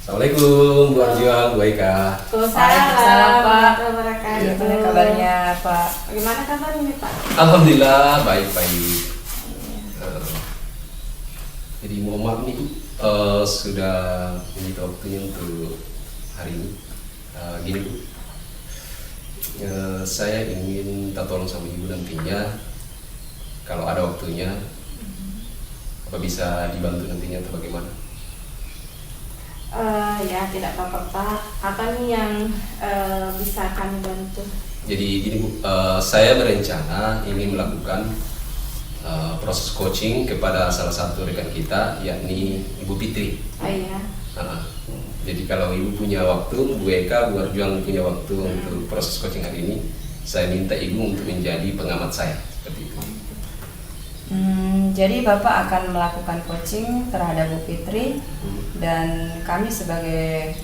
Assalamualaikum, Bu Arjuang, Bu Eka. Waalaikumsalam Pak. Gimana kabarnya Pak? Bagaimana kabar ini Pak? Alhamdulillah baik-baik. Jadi mohon maaf nih Bu, sudah menyita waktunya untuk hari ini. Gini Bu, saya ingin minta tolong sama Ibu nantinya, kalau ada waktunya, apa bisa dibantu nantinya atau bagaimana? Ya tidak apa-apa Pak. Apa nih yang bisa kami bantu? Jadi gini Bu, saya berencana ingin melakukan proses coaching kepada salah satu rekan kita, yakni Ibu Fitri. Oh iya. Jadi kalau Ibu punya waktu, Bu Eka, Bu Arjuang punya waktu untuk proses coaching hari ini, saya minta Ibu untuk menjadi pengamat saya, seperti itu. Jadi Bapak akan melakukan coaching terhadap Bu Fitri dan kami sebagai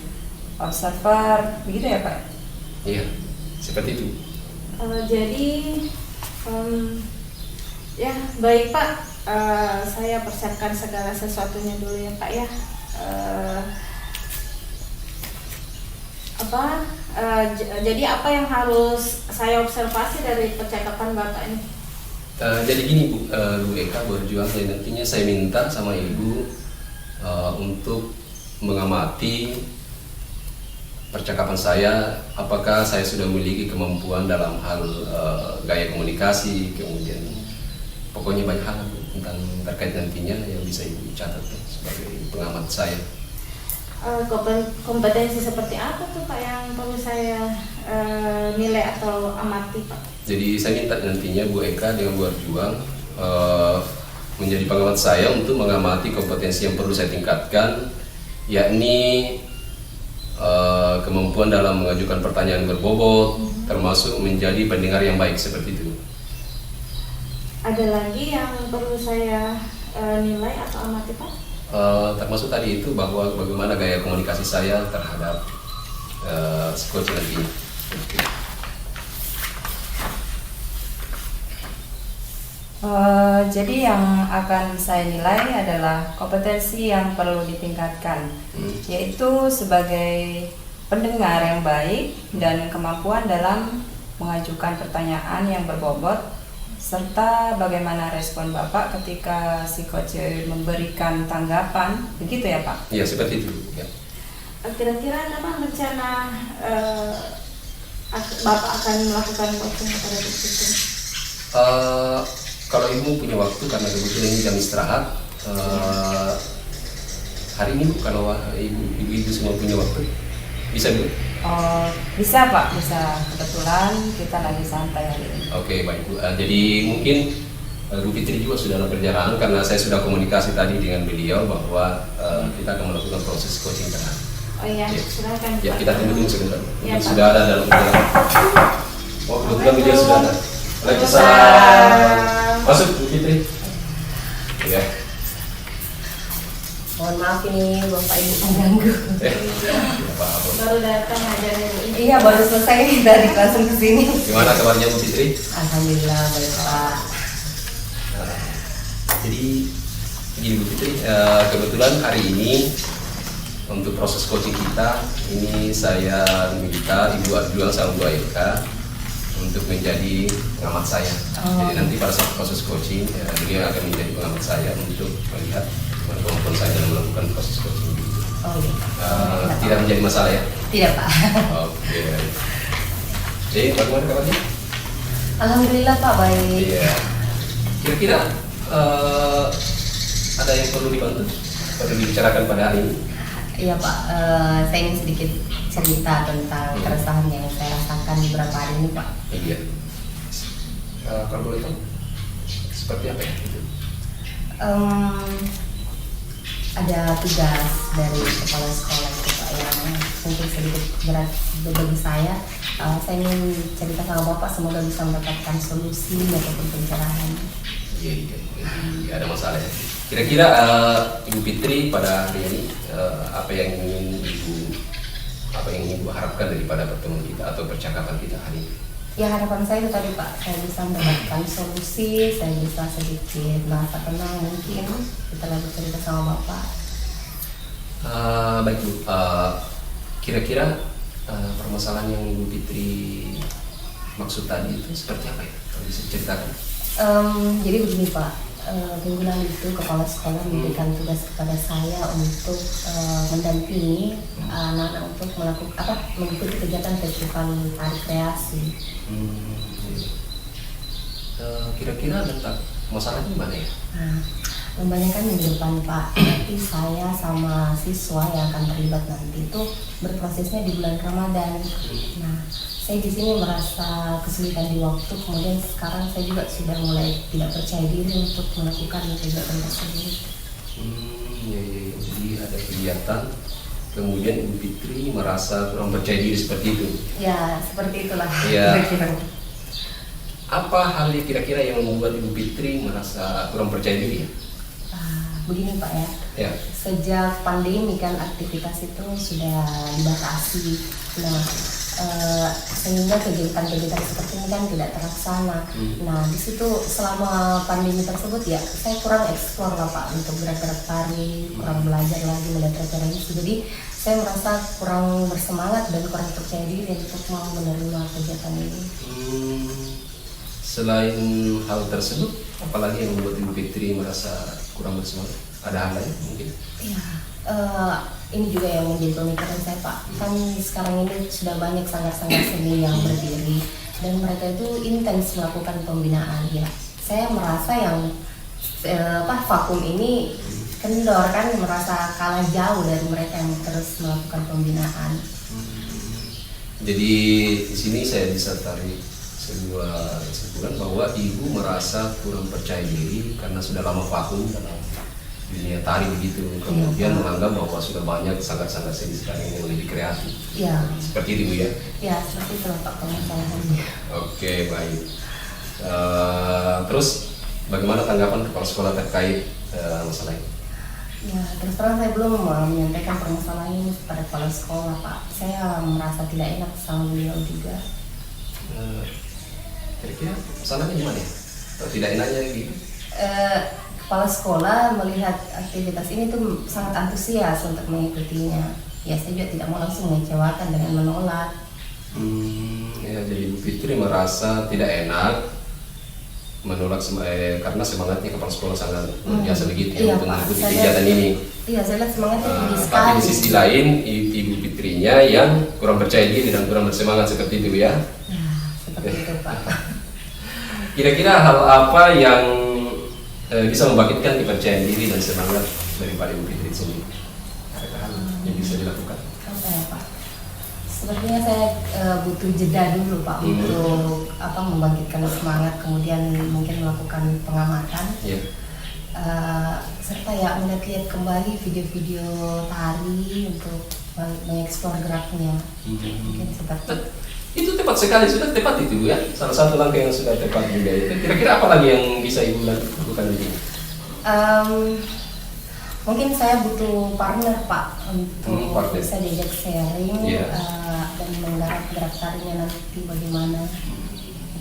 observer, begitu ya Pak? Iya, seperti itu. Jadi ya baik Pak. Saya persiapkan segala sesuatunya dulu ya Pak ya. Jadi apa yang harus saya observasi dari percakapan Bapak ini? Jadi gini Bu, Bu Eka, Bu Arjuang, nantinya saya minta sama Ibu untuk mengamati percakapan saya, apakah saya sudah memiliki kemampuan dalam hal gaya komunikasi, kemudian pokoknya banyak hal Bu, tentang terkait nantinya yang bisa Ibu catat sebagai pengamat saya. Kompetensi seperti apa tuh Pak yang perlu saya nilai atau amati Pak? Jadi saya minta nantinya Bu Eka dengan Bu Arjuang menjadi pengamat saya untuk mengamati kompetensi yang perlu saya tingkatkan, yakni kemampuan dalam mengajukan pertanyaan berbobot, termasuk menjadi pendengar yang baik, seperti itu. Ada lagi yang perlu saya nilai atau amati Pak? Termasuk tadi itu bahwa bagaimana gaya komunikasi saya terhadap coach nanti. Jadi yang akan saya nilai adalah kompetensi yang perlu ditingkatkan, yaitu sebagai pendengar yang baik dan kemampuan dalam mengajukan pertanyaan yang berbobot, serta bagaimana respon Bapak ketika si coach memberikan tanggapan, begitu ya Pak? Iya, seperti itu ya. Kira-kira apa rencana Bapak akan melakukan coaching pada waktu itu? Kalau Ibu punya waktu, karena kebetulan ini jam istirahat, hari ini Bu, kalau Ibu semua punya waktu, bisa Bu? Bisa Pak, bisa. Kebetulan kita lagi santai hari ini. Oke, baik Bu. Jadi mungkin Bu Fitri juga sudah dalam perjalanan, karena saya sudah komunikasi tadi dengan beliau bahwa kita akan melakukan proses coaching terhadap. Oh iya, silakan. Ya, kita tunggu sebentar. Ya, Sudah ada dalam perjalanan. Oh, kebetulan beliau sudah ada. Waalaikumsalam. Masuk Bu Fitri. Ya. Mohon maaf ini Bapak Ibu mengganggu. Apa-apa. Baru datang aja ini. Iya baru selesai dari langsung ke sini. Gimana kabarnya Bu Fitri? Alhamdulillah baik Pak. Jadi begini Bu Fitri, kebetulan hari ini untuk proses coaching kita ini saya minta Ibu Arjuang sama Bu Eka untuk menjadi pengamat saya. Jadi nanti pada saat proses coaching beliau akan menjadi pengamat saya untuk melihat kemampuan saya dalam melakukan proses coaching. Oh iya. Tidak menjadi masalah ya? Tidak Pak. Oke. Jadi bagaimana kabarnya? Alhamdulillah Pak baik. Iya. Kira-kira ada yang perlu dibantu? Perlu dibicarakan pada hari ini? Iya Pak, saya ingin sedikit cerita tentang keresahan yang saya rasakan beberapa hari ini Pak. Iya. Kalau boleh tahu seperti apa ya? Ada tugas dari kepala sekolah itu Pak yang mungkin sedikit berat bagi saya. Saya ingin cerita sama Bapak, semoga bisa mendapatkan solusi ataupun pencerahan. Iya, ada masalah ya. Kira-kira Ibu Fitri pada hari ini apa yang ingin Ibu harapkan daripada pertemuan kita atau percakapan kita hari ini? Ya harapan saya itu tadi Pak, saya bisa mendapatkan solusi, saya bisa sedikit merasa tenang mungkin kita lagi cerita sama Bapak. Baik Bu, kira-kira permasalahan yang Ibu Fitri maksud tadi itu seperti apa ya? Kalau bisa ceritakan? Jadi begini Pak, minggu lalu itu kepala sekolah memberikan tugas kepada saya untuk mendampingi anak-anak untuk mengikuti kegiatan festival tari kreasi. Kira-kira letak masalahnya di mana ya? Nah, membanyakan minggu depan Pak, nanti saya sama siswa yang akan terlibat nanti itu berprosesnya di bulan Ramadan. Nah, saya di sini merasa kesulitan di waktu, kemudian sekarang saya juga sudah mulai tidak percaya diri untuk melakukan kegiatan tersebut. Ya. Jadi ada kegiatan, kemudian Ibu Fitri merasa kurang percaya diri seperti itu. Ya, seperti itulah. Ya. Kira-kira. Apa hal yang kira-kira yang membuat Ibu Fitri merasa kurang percaya diri ya? Begini Pak ya, Ya. sejak pandemi kan aktivitas itu sudah dibatasi. Nah, sehingga kegiatan-kegiatan seperti ini kan tidak terlaksana. Nah, di situ selama pandemi tersebut ya, saya kurang eksplor lah Pak untuk gerak-gerak tari, kurang belajar lagi melihat referensi. Jadi saya merasa kurang bersemangat dan kurang percaya diri untuk mau menerima kegiatan ini. Selain hal tersebut, apalagi yang membuat Ibu Fitri merasa kurang bersemangat? Ada hal lain mungkin? Ya, ini juga yang menjadi pemikiran saya Pak. Kan sekarang ini sudah banyak sanggar-sanggar seni yang berdiri dan mereka itu intens melakukan pembinaan. Ya, saya merasa yang vakum ini kendor kan, merasa kalah jauh dari mereka yang terus melakukan pembinaan. Jadi di sini saya bisa tarik sebuah kesimpulan bahwa Ibu merasa kurang percaya diri karena sudah lama vakum dalam dunia tari begitu, kemudian menganggap bahwa sudah banyak sanggar-sanggar seni sekarang yang lebih kreatif. Ya. Seperti itu Bu ya? Ya, seperti itu Pak permasalahannya. Oke, baik. Terus bagaimana tanggapan kepala sekolah terkait masalah ini? Ya, terus terang saya belum menyampaikan permasalahan ini kepada kepala sekolah Pak. Saya merasa tidak enak sama beliau juga. Kira-kira masalahnya gimana ya? Atau tidak enaknya gitu? Kepala sekolah melihat aktivitas ini tuh sangat antusias untuk mengikutinya. Ya, saya juga tidak mau langsung mengecewakan dengan menolak. Ya, jadi Bu Fitri merasa tidak enak menolak karena semangatnya kepala sekolah sangat luar biasa begitu ya, untuk Pak, mengikuti saya kegiatan ini. Iya, saya lihat semangatnya tinggi Tapi sekali. di sisi lain Ibu Fitrinya yang kurang percaya diri dan kurang bersemangat seperti itu ya. Ya, seperti itu Pak. Kira-kira hal apa yang bisa membangkitkan kepercayaan diri dan semangat daripada Ibu Fitri sendiri? Adakah hal yang bisa dilakukan? Apa ya Pak? Sepertinya saya butuh jeda dulu Pak untuk membangkitkan semangat, kemudian mungkin melakukan pengamatan. Ya. Serta ya melihat kembali video-video tari untuk mengeksplor geraknya. Mungkin seperti Itu tepat sekali, sudah tepat itu ya. Salah satu langkah yang sudah tepat juga itu. Kira-kira apa lagi yang bisa Ibu lakukan di sini? Mungkin saya butuh partner Pak untuk partner. bisa diajak sharing Yeah. dan menggarap gerak tarinya nanti bagaimana.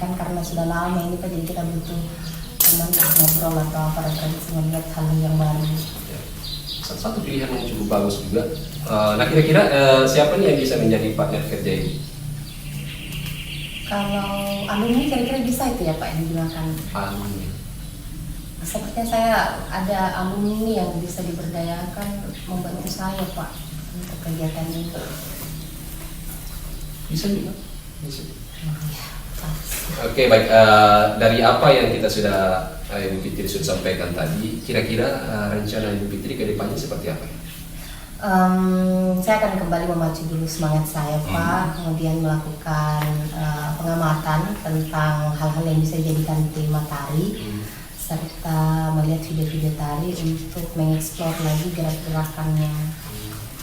Kan karena sudah lama ini Pak, jadi kita butuh teman untuk ngobrol atau apa referensi melihat hal yang baru. Ya. Salah satu pilihan yang cukup bagus juga. Nah kira-kira siapa nih yang bisa menjadi partner kerja ini? Kalau alumni kira-kira bisa itu ya Pak yang digunakan. Alumni. Sepertinya saya ada alumni yang bisa diberdayakan membantu saya Pak untuk kegiatan ini. Bisa juga. Bisa. Pak. Oke baik. Dari apa yang kita sudah Ibu Fitri sudah sampaikan tadi, kira-kira rencana Ibu Fitri ke depannya seperti apa? Saya akan kembali memacu dulu semangat saya Pak, kemudian melakukan pengamatan tentang hal-hal yang bisa dijadikan tema tari, serta melihat video-video tari untuk mengeksplor lagi gerak-gerakannya.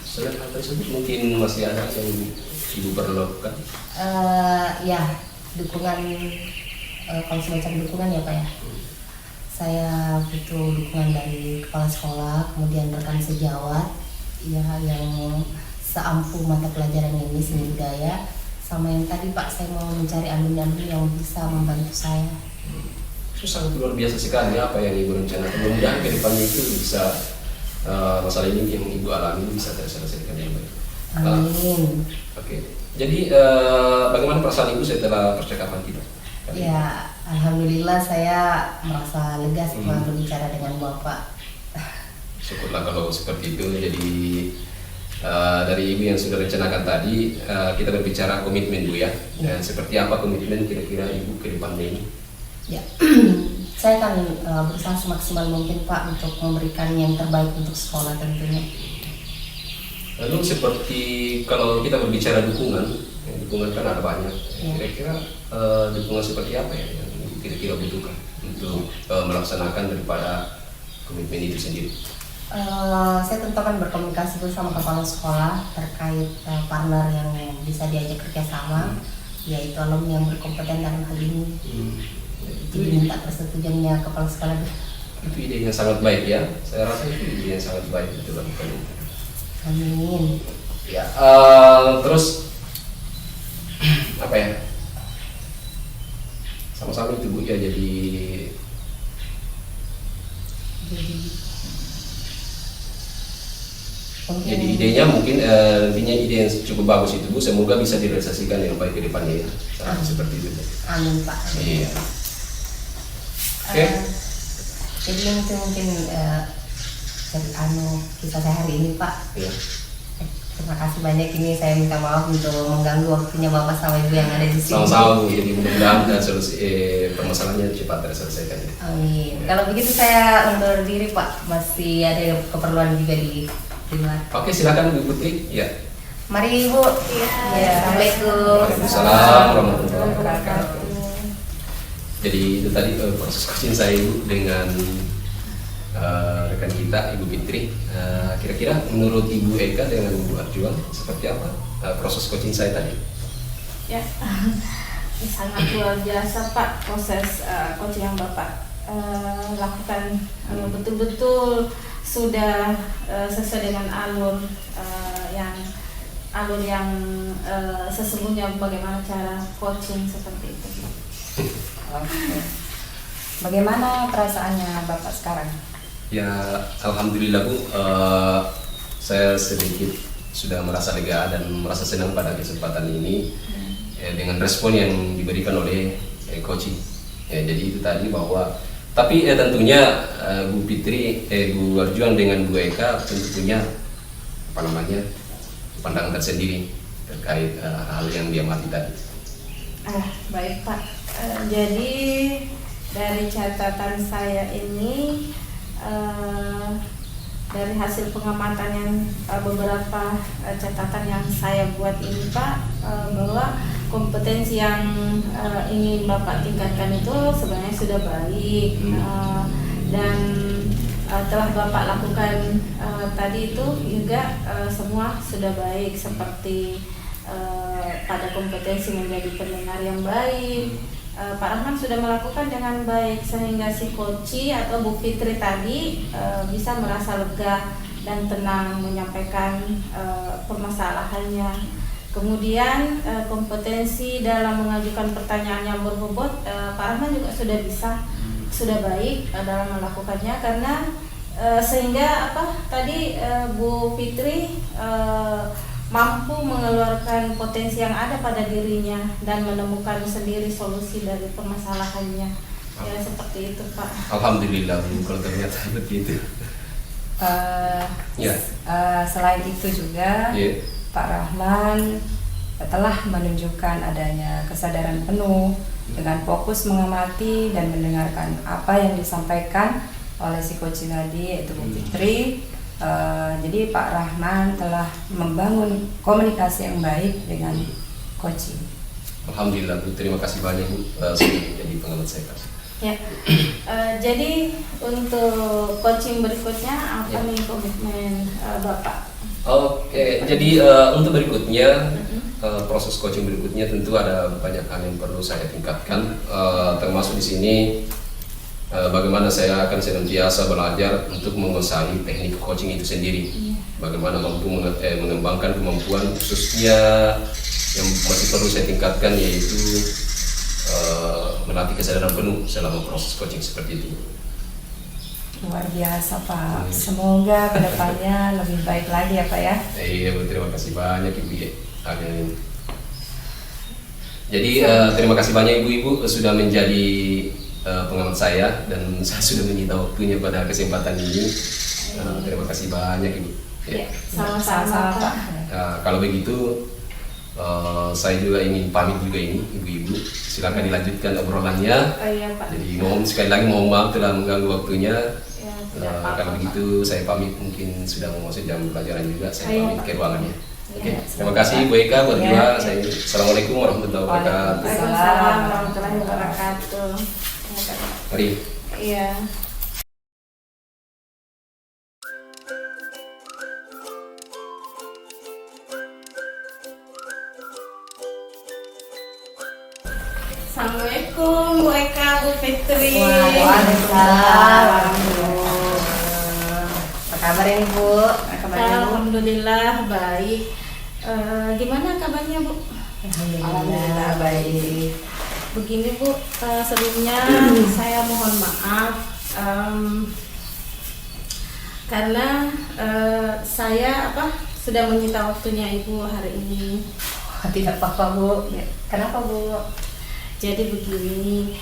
Selain hal tersebut mungkin masih ada yang Ibu perlu lakukan? Ya, dukungan, kalau semacam dukungan ya Pak ya. Saya butuh dukungan dari kepala sekolah, kemudian rekan sejawat, ya yang seampuh mata pelajaran ini seni budaya, sama yang tadi Pak saya mau mencari alumni-alumni yang bisa membantu saya. Itu sangat luar biasa sekali apa yang Ibu rencanakan. Mudah-mudahan ke depannya itu bisa masalah ini yang ibu alami bisa terselesaikan dengan baik. Amin. Oke. Jadi bagaimana perasaan ibu setelah percakapan kita? Ya, alhamdulillah saya merasa lega setelah berbicara dengan Bapak. Syukurlah kalau seperti itu. Jadi dari ibu yang sudah rencanakan tadi, kita berbicara komitmen Bu ya. Dan seperti apa komitmen kira-kira ibu ke depannya ini? Ya, saya akan berusaha semaksimal mungkin Pak untuk memberikan yang terbaik untuk sekolah tentunya. Lalu seperti kalau kita berbicara dukungan, dukungan kan ada banyak. Kira-kira dukungan seperti apa ya yang ibu kira-kira butuhkan untuk melaksanakan daripada komitmen itu sendiri? Saya tentu akan berkomunikasi bersama kepala sekolah terkait partner yang bisa diajak kerjasama, yaitu alumni yang berkompeten dalam hal ini. Itu diminta persetujuannya kepala sekolah. Itu ide yang sangat baik ya. Saya rasa itu ide yang sangat baik untuk dilakukan. Amin. Ya, terus apa ya? Sama-sama itu Bu ya, jadi idenya mungkin intinya ide yang cukup bagus itu Bu, semoga bisa direalisasikan dengan baik ke depannya ya. Seperti itu. Amin Pak. Iya. Oke. Jadi itu mungkin kisah saya hari ini Pak. Iya. Terima kasih banyak, ini saya minta maaf untuk mengganggu waktunya Bapak sama Ibu yang ada di sini. Sama-sama Bu, jadi mudah-mudahan permasalahannya cepat terselesaikan. Amin. Kalau begitu saya undur diri Pak, masih ada keperluan juga di luar. Oke, silakan Bu Putri. Ya. Mari Ibu. Ya. Assalamualaikum. Waalaikumsalam warahmatullahi wabarakatuh. Jadi itu tadi proses coaching saya Ibu dengan rekan kita Ibu Fitri. Kira-kira menurut Ibu Eka dengan Ibu Arjuan seperti apa proses coaching saya tadi? Ya, sangat luar biasa Pak proses coaching yang Bapak lakukan. Betul-betul sudah sesuai dengan alur yang sesungguhnya bagaimana cara coaching seperti itu. Oke. Bagaimana perasaannya Bapak sekarang? Ya, alhamdulillah Bu, saya sedikit sudah merasa lega dan merasa senang pada kesempatan ini dengan respon yang diberikan oleh coaching. Ya, jadi itu tadi bahwa tapi tentunya Bu Fitri, Bu Arjuan dengan Bu Eka tentu punya pandangan tersendiri terkait hal yang dia amati tadi. Baik Pak. Jadi dari catatan saya ini, dari hasil pengamatan yang beberapa catatan yang saya buat ini Pak, bahwa kompetensi yang ingin Bapak tingkatkan itu sebenarnya sudah baik, dan telah Bapak lakukan tadi itu juga semua sudah baik, seperti pada kompetensi menjadi pendengar yang baik. Pak Rahman sudah melakukan dengan baik sehingga si coach atau Bu Fitri tadi bisa merasa lega dan tenang menyampaikan permasalahannya. Kemudian kompetensi dalam mengajukan pertanyaan yang berbobot, Pak Rahman juga sudah baik dalam melakukannya, karena sehingga tadi Bu Fitri mampu mengeluarkan potensi yang ada pada dirinya dan menemukan sendiri solusi dari permasalahannya. Ya, seperti itu Pak. Alhamdulillah Bu, kalau ternyata seperti itu. Selain itu juga Pak Rahman telah menunjukkan adanya kesadaran penuh dengan fokus mengamati dan mendengarkan apa yang disampaikan oleh si coach tadi, yaitu Bu Fitri. Jadi Pak Rahman telah membangun komunikasi yang baik dengan coaching. Alhamdulillah Bu, terima kasih banyak Bu sudah jadi pengamat saya. Ya, jadi untuk coaching berikutnya apa nih komitmen Bapak? Oke, jadi untuk berikutnya proses coaching berikutnya tentu ada banyak hal yang perlu saya tingkatkan, termasuk di sini bagaimana saya akan senantiasa belajar untuk menguasai teknik coaching itu sendiri. Bagaimana mampu mengembangkan kemampuan khususnya yang masih perlu saya tingkatkan, yaitu melatih kesadaran penuh selama proses coaching seperti itu. Luar biasa Pak. Semoga kedepannya lebih baik lagi ya Pak ya. Iya, Bu, terima kasih banyak Ibu Ageng. Jadi terima kasih banyak Ibu-ibu sudah menjadi pengamat saya dan saya sudah menyita waktunya pada kesempatan ini. Terima kasih banyak Ibu. Ya, sama-sama Pak. Kalau begitu saya juga ingin pamit juga ini Ibu-ibu. Silakan dilanjutkan obrolannya. Oh iya Pak. Jadi sekali lagi mohon maaf telah mengganggu waktunya. Ya, tidak apa-apa, Kalau Pak. begitu saya pamit, mungkin sudah mau masuk jam pelajaran juga. Saya Iya, pamit Pak. ke ruangannya. Oke, Iya, terima kasih Bu Eka berdua. Iya. Assalamualaikum warahmatullahi wabarakatuh. Waalaikumsalam warahmatullahi wabarakatuh. Mari. Iya. Assalamualaikum Bu Eka, Bu Fitri. Waalaikumsalam. Apa kabar ini Bu? Alhamdulillah baik. Gimana kabarnya Bu? Alhamdulillah baik. Begini Bu, sebelumnya saya mohon maaf karena saya sudah menyita waktunya Ibu hari ini. Tidak apa-apa Bu. Kenapa Bu? Jadi begini,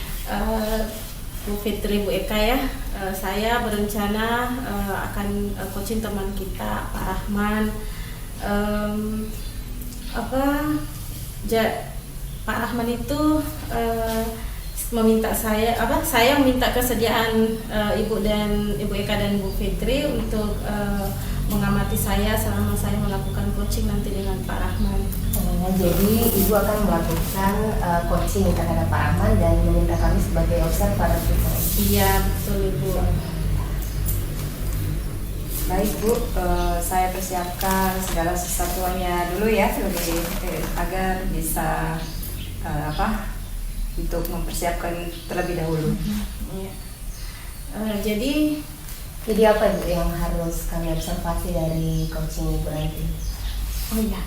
Bu Fitri, Bu Eka ya, saya berencana akan coaching teman kita Pak Rahman. Pak Rahman itu meminta saya meminta kesediaan Ibu Eka dan Bu Fitri untuk mengamati saya selama saya melakukan coaching nanti dengan Pak Rahman. Jadi Ibu akan melakukan coaching terhadap Pak Rahman dan meminta kami sebagai observator. Iya betul Ibu. Baik Bu, saya persiapkan segala sesuatunya dulu ya agar bisa untuk mempersiapkan terlebih dahulu. Iya. Jadi apa Ibu yang harus kami observasi dari coaching Ibu nanti? oh iya.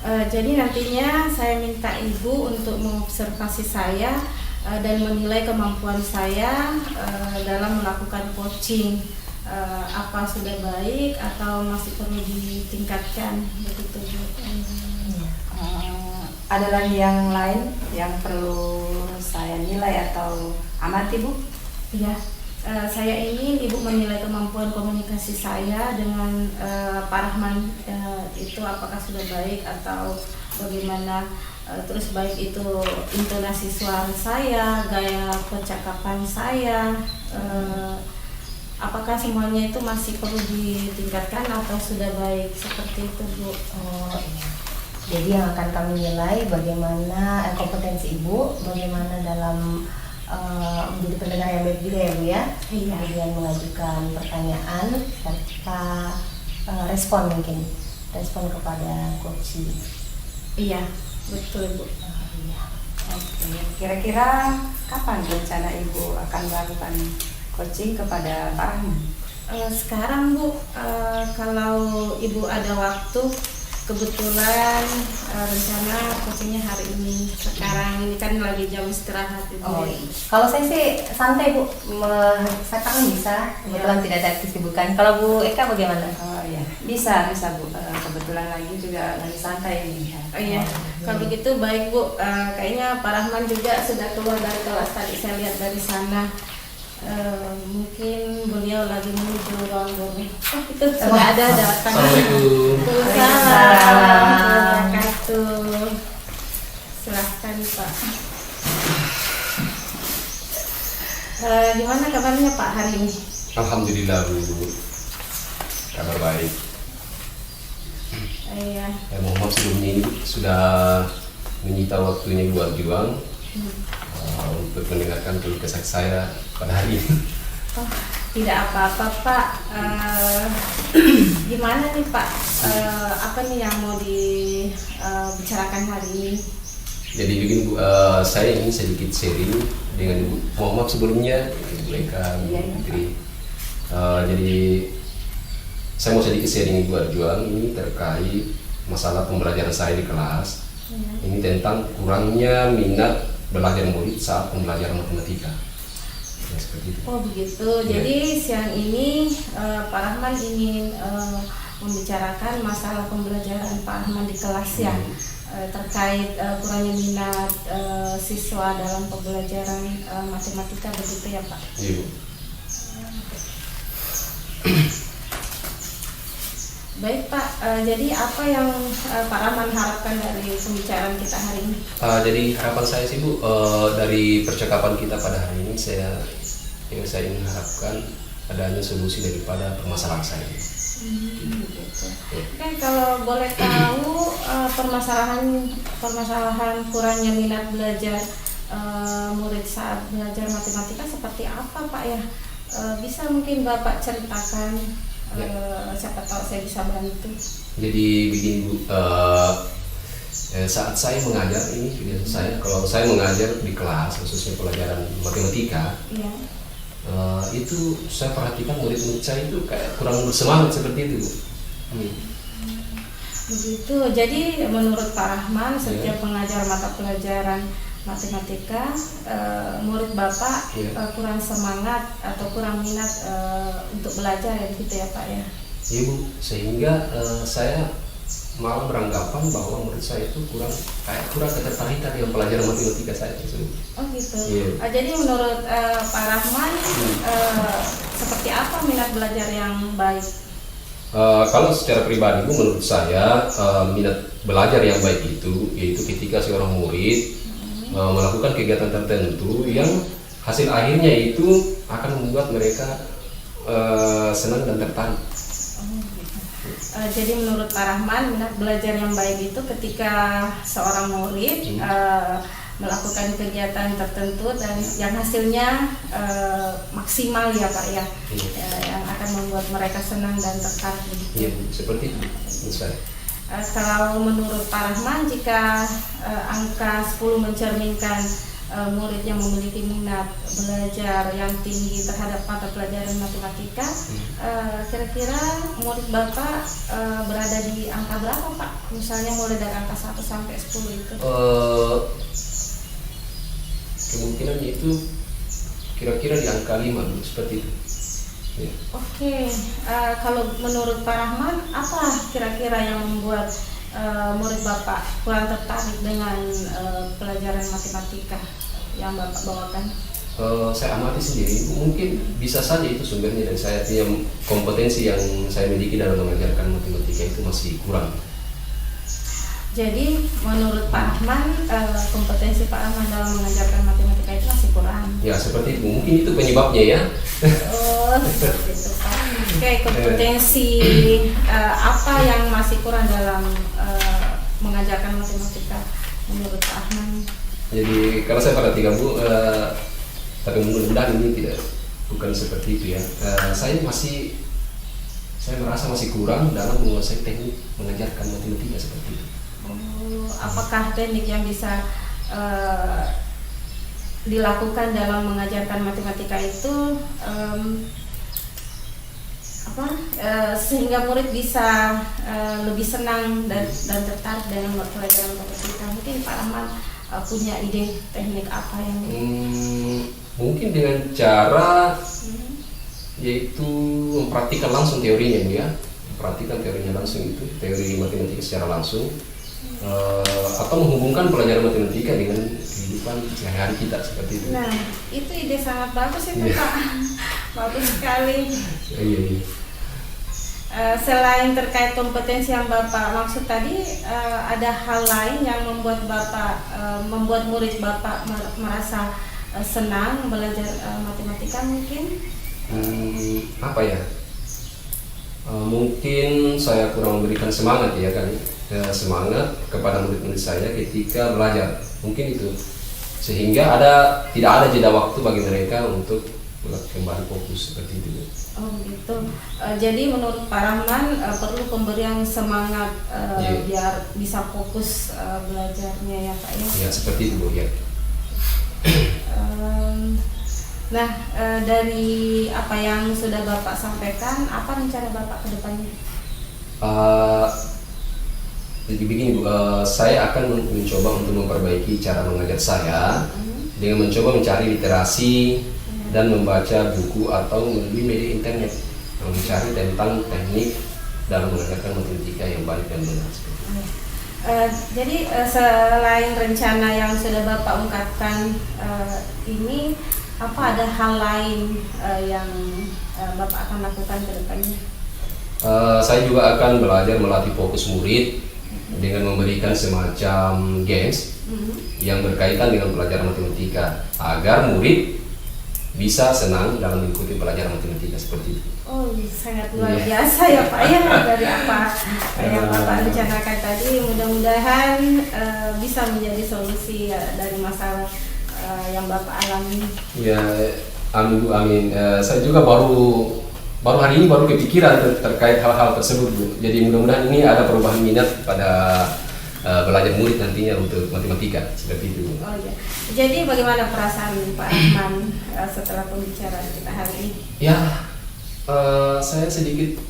Jadi nantinya saya minta Ibu untuk mengobservasi saya dan menilai kemampuan saya dalam melakukan coaching. Apa sudah baik atau masih perlu ditingkatkan begitu Bu. Ada lagi yang lain yang perlu saya nilai atau amati Bu? Iya. Saya ingin Ibu menilai kemampuan komunikasi saya dengan Pak Rahman itu apakah sudah baik atau bagaimana, terus baik itu intonasi suara saya, gaya percakapan saya, apakah semuanya itu masih perlu ditingkatkan atau sudah baik, seperti itu Bu. Oh iya. Jadi yang akan kami nilai bagaimana kompetensi Ibu, bagaimana dalam menjadi pendengar yang baik juga ya Bu ya. Iya. Kemudian mengajukan pertanyaan serta respon kepada coaching. Iya betul Bu. Iya. Oke, kira-kira kapan rencana Ibu akan melakukan coaching kepada Pak Rahman? Sekarang Bu, kalau Ibu ada waktu, kebetulan rencana coachingnya hari ini. Sekarang ini kan lagi jam istirahat Ibu. Oh iya. Kalau saya sih santai Bu, saya kan bisa. Kebetulan tidak ada kesibukan. Kalau Bu Eka bagaimana? Oh iya, bisa Bu. Kebetulan lagi juga lagi santai ini. Oh iya, kalau begitu baik Bu. Kayaknya Pak Rahman juga sudah keluar dari kelas tadi, saya lihat dari sana. Mungkin beliau lagi menuju ruang guru. Oh itu sudah ada datang. Assalamualaikum. Waalaikumsalam warahmatullahi wabarakatuh. Silahkan Pak. Gimana kabarnya Pak hari ini? Alhamdulillah Bu. Kabar baik. Iya. Mohon maaf sebelumnya ini sudah menyita waktunya Ibu Arjuang untuk mendengarkan keluh kesah saya pada hari ini. Oh, tidak apa-apa Pak. Gimana nih Pak? Apa nih yang mau dibicarakan hari ini? Jadi begini Bu, saya ingin sedikit sharing dengan Ibu. Mohon maaf sebelumnya Ibu Eka, Bu Fitri. Jadi saya mau sedikit sharing Ibu Arjuang ini terkait masalah pembelajaran saya di kelas. Ini tentang kurangnya minat belajar murid saat pembelajaran matematika. Ya, seperti itu. Oh begitu. Ya. Jadi siang ini Pak Rahman ingin membicarakan masalah pembelajaran Pak Rahman di kelas ya, terkait kurangnya minat siswa dalam pembelajaran matematika begitu ya Pak. Iya, Bu. Baik Pak, jadi apa yang Pak Rahman harapkan dari pembicaraan kita hari ini? Jadi harapan saya sih Bu, dari percakapan kita pada hari ini saya ingin harapkan adanya solusi daripada permasalahan saya. Gitu. Oke, kalau boleh tahu permasalahan kurangnya minat belajar murid saat belajar matematika seperti apa Pak ya? Bisa mungkin Bapak ceritakan, siapa tahu saya bisa bantu. Jadi begini Bu, saat saya mengajar ini kalau saya mengajar di kelas khususnya pelajaran matematika, Iya. itu saya perhatikan murid-murid saya itu kayak kurang bersemangat seperti itu Bu. Begitu. Jadi menurut Pak Rahman setiap mengajar mata pelajaran matematika, murid Bapak kurang semangat atau kurang minat untuk belajar ya begitu ya Pak ya. Iya Bu, sehingga saya malah beranggapan bahwa murid saya itu kurang ketertarikan dengan pelajaran matematika saya tersebut. Oh gitu. Iya. Jadi menurut Pak Rahman seperti apa minat belajar yang baik? Kalau secara pribadi Bu, menurut saya minat belajar yang baik itu yaitu ketika seorang murid melakukan kegiatan tertentu yang hasil akhirnya itu akan membuat mereka senang dan tertarik. Jadi menurut Pak Rahman minat belajar yang baik itu ketika seorang murid melakukan kegiatan tertentu dan yang hasilnya maksimal ya Pak ya, yang akan membuat mereka senang dan tertarik begitu. Iya, seperti itu menurut saya. Kalau menurut Pak Rahman, jika angka 10 mencerminkan murid yang memiliki minat belajar yang tinggi terhadap mata pelajaran matematika, kira-kira murid Bapak berada di angka berapa Pak? Misalnya mulai dari angka 1 sampai 10 itu. Kemungkinannya itu kira-kira di angka 5 dulu, seperti itu. Ya. Oke, kalau menurut Pak Rahman, apa kira-kira yang membuat murid Bapak kurang tertarik dengan pelajaran matematika yang Bapak bawakan? Saya amati sendiri, mungkin bisa saja itu sumbernya dari saya, yang kompetensi yang saya miliki dalam mengajarkan matematika itu masih kurang. Jadi menurut Pak Rahman, kompetensi Pak Rahman dalam mengajarkan matematika itu masih kurang. Ya seperti itu, mungkin itu penyebabnya ya. Oh, seperti itu Pak. Oke, kompetensi apa yang masih kurang dalam mengajarkan matematika menurut Pak Rahman? Jadi kalau saya perhatikan Bu, tapi mudah-mudahan ini bukan seperti itu ya. Saya merasa masih kurang dalam menguasai teknik mengajarkan matematika seperti itu. Apakah teknik yang bisa dilakukan dalam mengajarkan matematika itu sehingga murid bisa lebih senang dan tertarik dengan pelajaran matematika? Mungkin Pak Rahman punya ide teknik apa yang mungkin dengan cara yaitu mempraktikkan langsung teorinya ya, memperhatikan teorinya langsung, itu teori matematika secara langsung, atau menghubungkan pelajaran matematika dengan kehidupan sehari-hari kita seperti itu. Nah, itu ide sangat bagus itu Pak. Bagus sekali. Iya. Selain terkait kompetensi yang Bapak maksud tadi, ada hal lain yang membuat Bapak membuat murid Bapak merasa senang belajar matematika mungkin? Apa ya? Mungkin saya kurang memberikan semangat ya kali. Semangat kepada murid-murid saya ketika belajar, mungkin itu, sehingga tidak ada jeda waktu bagi mereka untuk kembali fokus seperti itu. Oh gitu. Jadi menurut Pak Rahman perlu pemberian semangat biar bisa fokus belajarnya ya Pak ya. Ya seperti itu Bu ya. Nah, dari apa yang sudah Bapak sampaikan, apa rencana Bapak ke depannya? Jadi begini Bu, saya akan mencoba untuk memperbaiki cara mengajar saya dengan mencoba mencari literasi dan membaca buku atau melalui media internet mencari tentang teknik dalam mengajarkan matematika yang baik dan benar. Jadi selain rencana yang sudah Bapak ungkapkan ini, apa ada hal lain yang Bapak akan lakukan ke depannya? Saya juga akan belajar melatih fokus murid dengan memberikan semacam games yang berkaitan dengan pelajaran matematika agar murid bisa senang dalam mengikuti pelajaran matematika seperti itu. Oh, sangat luar biasa ya Pak ya, dari apa yang Bapak rencanakan tadi. Mudah-mudahan bisa menjadi solusi dari masalah yang Bapak alami. Ya, amin Bu, amin. Saya juga baru hari ini baru kepikiran terkait hal-hal tersebut Bu. Jadi mudah-mudahan ini ada perubahan minat pada belajar murid nantinya untuk matematika seperti itu. Oh iya. Jadi bagaimana perasaan Pak Rahman setelah pembicaraan kita hari ini? Ya, saya sedikit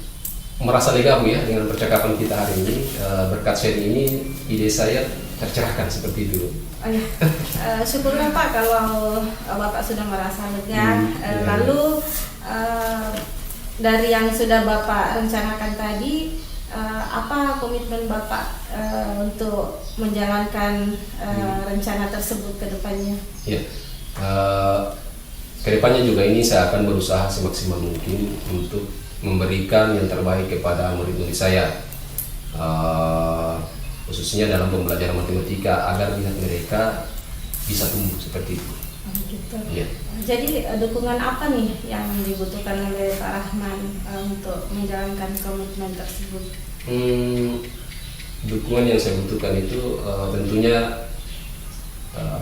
merasa lega Bu ya dengan percakapan kita hari ini. Berkat sharing ini ide saya tercerahkan seperti itu. Oh iya. Syukurlah Pak kalau Bapak sudah merasa lega. Lalu dari yang sudah Bapak rencanakan tadi, apa komitmen Bapak untuk menjalankan rencana tersebut ke depannya? Ya, ke depannya juga ini saya akan berusaha semaksimal mungkin untuk memberikan yang terbaik kepada murid-murid saya, khususnya dalam pembelajaran matematika agar minat mereka bisa tumbuh seperti itu. Gitu. Ya. Jadi dukungan apa nih yang dibutuhkan oleh Pak Rahman untuk menjalankan komitmen tersebut? Dukungan yang saya butuhkan itu tentunya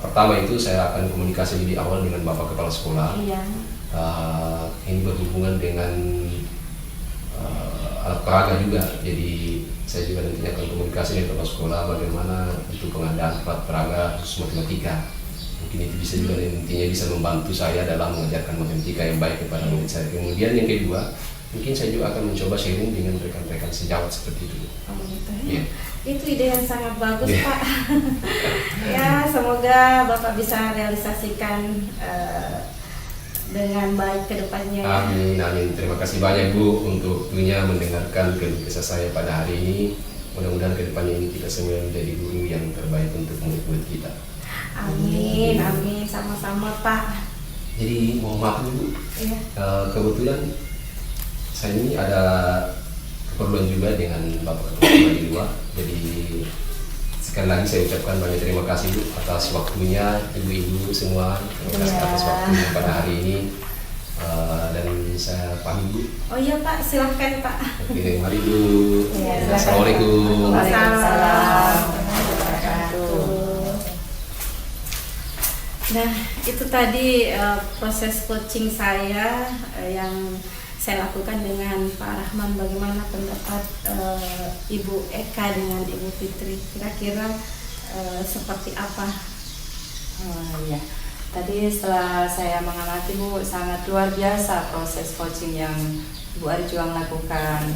pertama itu saya akan komunikasi lebih awal dengan Bapak Kepala Sekolah. Iya. Ini berhubungan dengan alat peraga juga, jadi saya juga nantinya akan komunikasi dengan Kepala Sekolah bagaimana untuk pengadaan alat peraga khusus matematika. Mungkin itu bisa juga nantinya bisa membantu saya dalam mengajarkan matematika yang baik kepada murid saya. Kemudian yang kedua, mungkin saya juga akan mencoba sharing dengan rekan-rekan sejawat seperti itu. Oh, gitu. Ya. Itu ide yang sangat bagus Pak. Ya, semoga Bapak bisa realisasikan dengan baik ke depannya. Amin, amin. Terima kasih banyak Bu untuk waktunya mendengarkan keluh kesah saya pada hari ini. Mudah-mudahan ke depannya ini kita semua menjadi guru yang terbaik untuk murid-murid kita. Amin, amin, sama-sama Pak. Jadi mohon maaf Bu, Iya. kebetulan saya ini ada keperluan juga dengan Bapak Ketua Sekolah di luar. Jadi sekali lagi saya ucapkan banyak terima kasih Bu atas waktunya, ibu-ibu semua. Terima kasih atas waktunya pada hari ini. Dan saya pamit Bu. Oh iya Pak, silahkan Pak. Oke, mari Bu. Iya, Assalamualaikum. Waalaikumsalam. Nah, itu tadi proses coaching saya yang saya lakukan dengan Pak Rahman. Bagaimana pendapat Ibu Eka dengan Ibu Fitri? Kira-kira seperti apa? Oh iya, tadi setelah saya mengamati Bu, sangat luar biasa proses coaching yang Bu Arjuang lakukan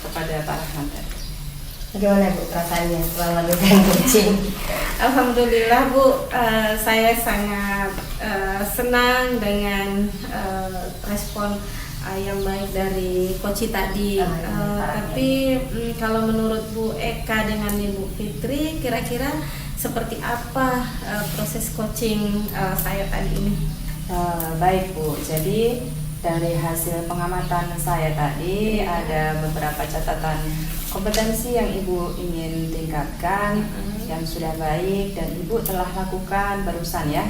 kepada Pak Rahman tadi. Bagaimana Bu perasaannya setelah melakukan coaching? Alhamdulillah Bu, saya sangat senang dengan respon yang baik dari coach tadi. Tapi kalau menurut Bu Eka dengan Ibu Fitri, kira-kira seperti apa proses coaching saya tadi ini? Baik Bu, jadi dari hasil pengamatan saya tadi ada beberapa catatan kompetensi yang Ibu ingin tingkatkan yang sudah baik dan Ibu telah lakukan barusan ya.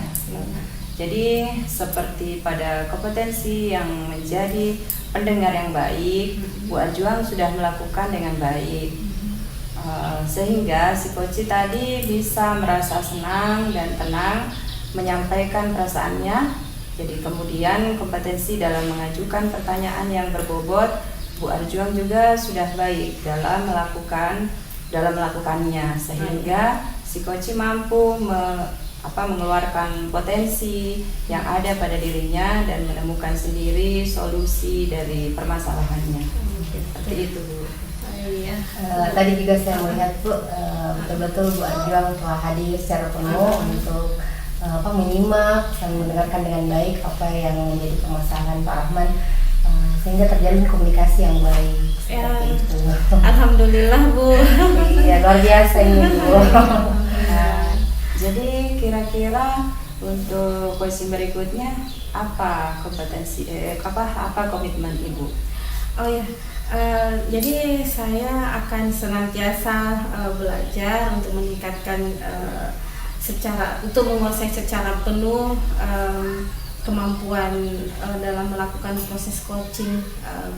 Jadi seperti pada kompetensi yang menjadi pendengar yang baik, Bu Arjuang sudah melakukan dengan baik. Sehingga si coach tadi bisa merasa senang dan tenang menyampaikan perasaannya. Jadi kemudian kompetensi dalam mengajukan pertanyaan yang berbobot, Bu Arjuang juga sudah baik dalam melakukannya, sehingga si coach mampu mengeluarkan potensi yang ada pada dirinya dan menemukan sendiri solusi dari permasalahannya. Seperti itu Bu. Iya. Tadi juga saya melihat Bu, betul-betul Bu Arjuang telah hadir secara penuh untuk menyimak dan mendengarkan dengan baik apa yang menjadi permasalahan Pak Rahman, sehingga terjalin komunikasi yang baik Ya, seperti itu. alhamdulillah Bu. Iya, luar biasa ini Bu. Nah, jadi kira-kira untuk posisi berikutnya apa kompetensi apa komitmen Ibu? Oh ya, jadi saya akan senantiasa belajar untuk meningkatkan untuk menguasai secara penuh kemampuan dalam melakukan proses coaching,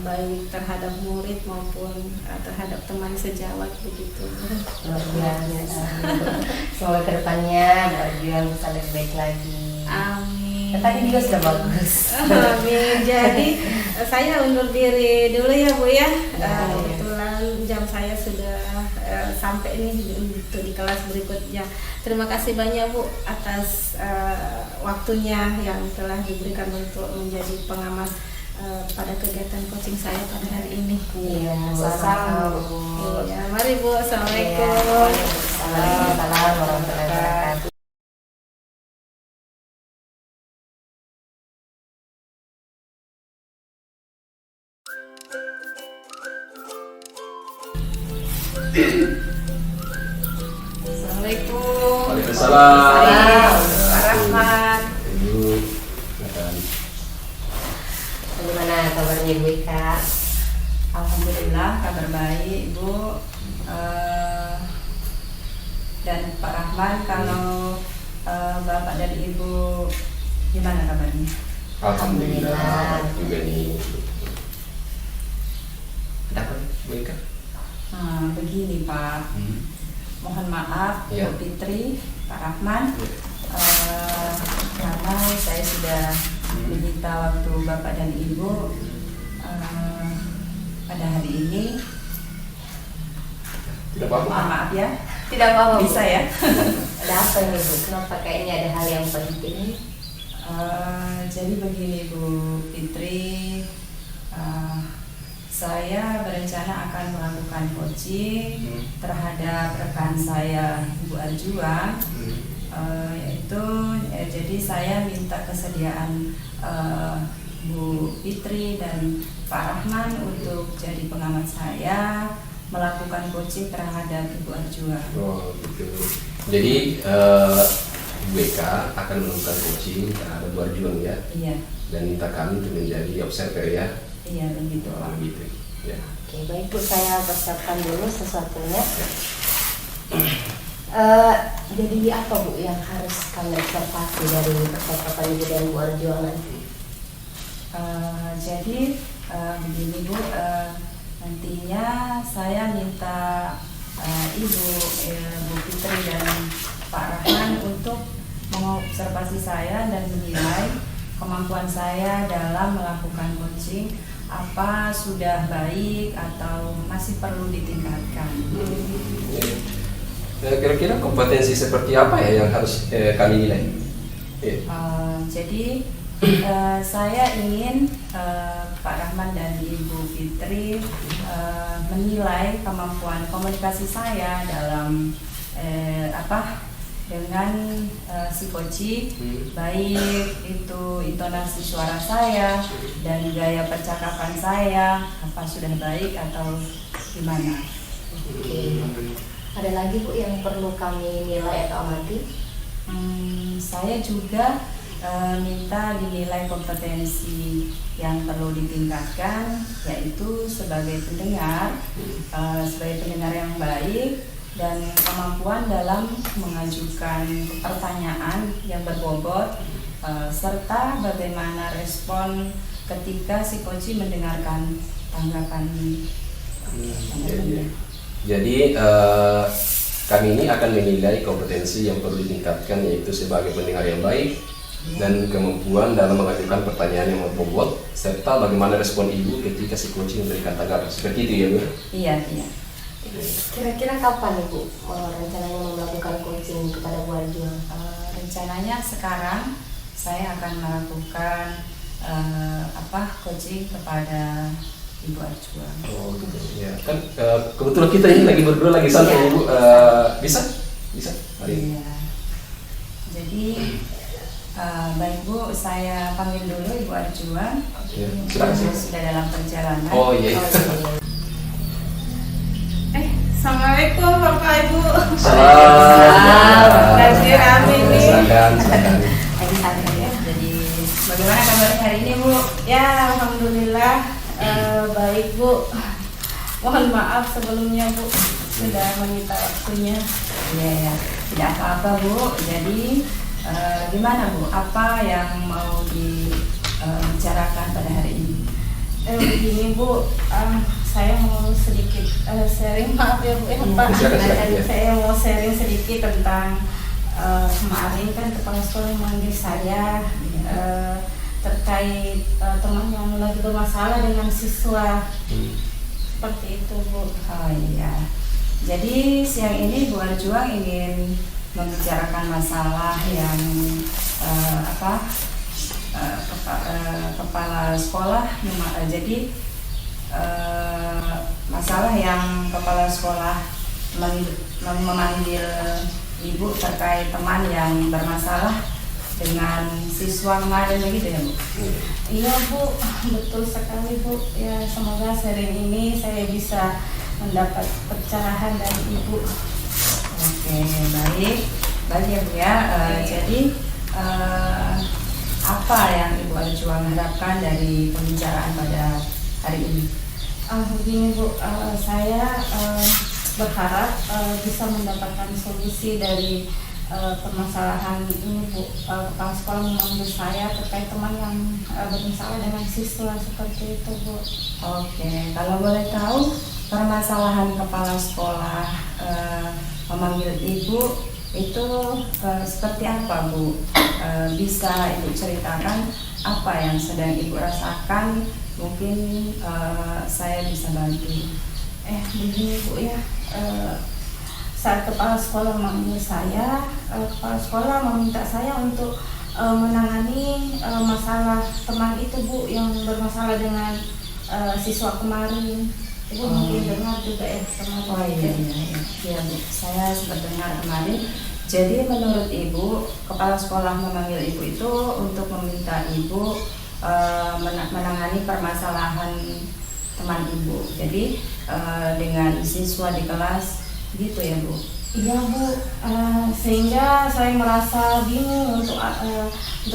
baik terhadap murid maupun terhadap teman sejawat begitu. Luar biasa. Semoga kedepannya berjuang bisa lebih baik lagi. Amin. Tadi juga sudah bagus. Amin. Jadi saya undur diri dulu ya Bu ya. Ya. Kebetulan jam saya sudah sampai nih untuk di kelas berikutnya. Terima kasih banyak Bu atas waktunya yang telah diberikan untuk menjadi pengamat pada kegiatan coaching saya pada hari ini. Iya, Sama-sama, sama-sama. Bu. Iya, mari Bu. Assalamualaikum. Waalaikumsalam warahmatullahi wabarakatuh. Assalamualaikum. Waalaikumsalam. Pak Rahman. Ibu, silakan. Bagaimana kabarnya Bu Ika? Alhamdulillah kabar baik Ibu. Dan Pak Rahman, kalau Bapak dan Ibu gimana kabarnya? Alhamdulillah juga nih. Kenapa Bu Ika? Begini Pak, mohon maaf Ya. Bu Fitri, Pak Rahman, karena saya sudah meminta waktu Bapak dan Ibu pada hari ini. Tidak apa-apa. Mohon maaf ya, Tidak apa-apa Bu. bisa ya. Ada apa ini Bu? Kenapa kayaknya ada hal yang penting? Jadi begini Bu Fitri, saya berencana akan melakukan coaching terhadap rekan saya Ibu Arjuan, yaitu jadi saya minta kesediaan Bu Fitri dan Pak Rahman untuk jadi pengamat saya melakukan coaching terhadap Ibu Arjuan. Oh gitu. Jadi Bu Eka akan melakukan coaching terhadap Bu Arjuan ya, Iya, dan minta kami untuk menjadi observer ya. iya begitu Oh, Pak. gitu. Ya. Oke, baik Bu, saya persiapkan dulu sesuatunya. Jadi apa Bu yang harus kami observasi dari percakapan Ibu dan Bu Arjuan nanti? Jadi begini Bu, nantinya saya minta Ibu Bu Fitri dan Pak Rahman untuk mengobservasi saya dan menilai kemampuan saya dalam melakukan coaching, apa sudah baik atau masih perlu ditingkatkan. Kira-kira kompetensi seperti apa ya yang harus kami nilai? Jadi saya ingin Pak Rahman dan Ibu Fitri menilai kemampuan komunikasi saya dalam dengan si coaching, baik itu intonasi suara saya dan gaya percakapan saya, apa sudah baik atau gimana? Oke. Ada lagi Bu yang perlu kami nilai atau amati? Saya juga minta dinilai kompetensi yang perlu ditingkatkan, yaitu sebagai pendengar yang baik dan kemampuan dalam mengajukan pertanyaan yang berbobot, serta bagaimana respon ketika si coach mendengarkan tanggapan. Jadi kami ini akan menilai kompetensi yang perlu ditingkatkan, yaitu sebagai pendengar yang baik dan kemampuan dalam mengajukan pertanyaan yang berbobot, serta bagaimana respon ibu ketika si coach memberikan tanggapan. Seperti itu ya Bu? Iya, iya. Kira-kira kapan Ibu rencananya melakukan coaching kepada Bu Arjuan? Rencananya sekarang saya akan melakukan coaching kepada Ibu Arjuan. Oh gitu ya. Kan kebetulan kita ini lagi berdua lagi santai Iya. Ibu. Bisa? Bisa? Hari ini? Iya. Jadi Baik Bu, saya panggil dulu Ibu Arjuan. Ya, silakan. Sudah dalam perjalanan. Oh iya. Assalamualaikum Bapak Ibu. Salam. Lagi rame nih. Silakan, silakan. Lagi santai ya. Jadi bagaimana kabarnya hari ini Bu? Ya, alhamdulillah baik Bu. Mohon maaf sebelumnya Bu sudah menyita waktunya. Iya ya, tidak apa-apa Bu. Jadi gimana Bu? Apa yang mau dibicarakan pada hari ini? Begini Bu, saya mau sedikit sharing, maaf ya Bu ya Pak. Silakan, ya. Saya mau sharing sedikit tentang kemarin kan kepala sekolah memanggil saya terkait teman yang lagi bermasalah dengan siswa. Seperti itu Bu. Oh iya. Jadi siang ini Bu Arjuang ingin membicarakan masalah yang kepala sekolah. Jadi masalah yang kepala sekolah memanggil ibu terkait teman yang bermasalah dengan siswa kemarin begitu ya Bu? Iya Bu, betul sekali Bu. Ya semoga sharing ini saya bisa mendapat pencerahan dari Ibu. Oke, baik ya Bu ya. Jadi apa yang Ibu Arjuang harapkan dari pembicaraan pada hari ini? Begini Bu, saya berharap bisa mendapatkan solusi dari permasalahan ini Bu. Kepala sekolah memanggil saya terkait teman yang bermasalah dengan siswa, seperti itu Bu. Oke, kalau boleh tahu permasalahan kepala sekolah memanggil Ibu itu seperti apa Bu? Bisa Ibu ceritakan apa yang sedang Ibu rasakan? Mungkin saya bisa bantu. Begini Bu ya, saat kepala sekolah memanggil saya, kepala sekolah meminta saya untuk menangani masalah teman itu Bu yang bermasalah dengan siswa kemarin. Ibu mungkin dengar juga ya kemarin. Oh iya Bu, saya sempat dengar kemarin. Jadi menurut Ibu, kepala sekolah memanggil Ibu itu untuk meminta Ibu menangani permasalahan teman Ibu. Jadi dengan siswa di kelas gitu ya Bu? Iya Bu, sehingga saya merasa bingung untuk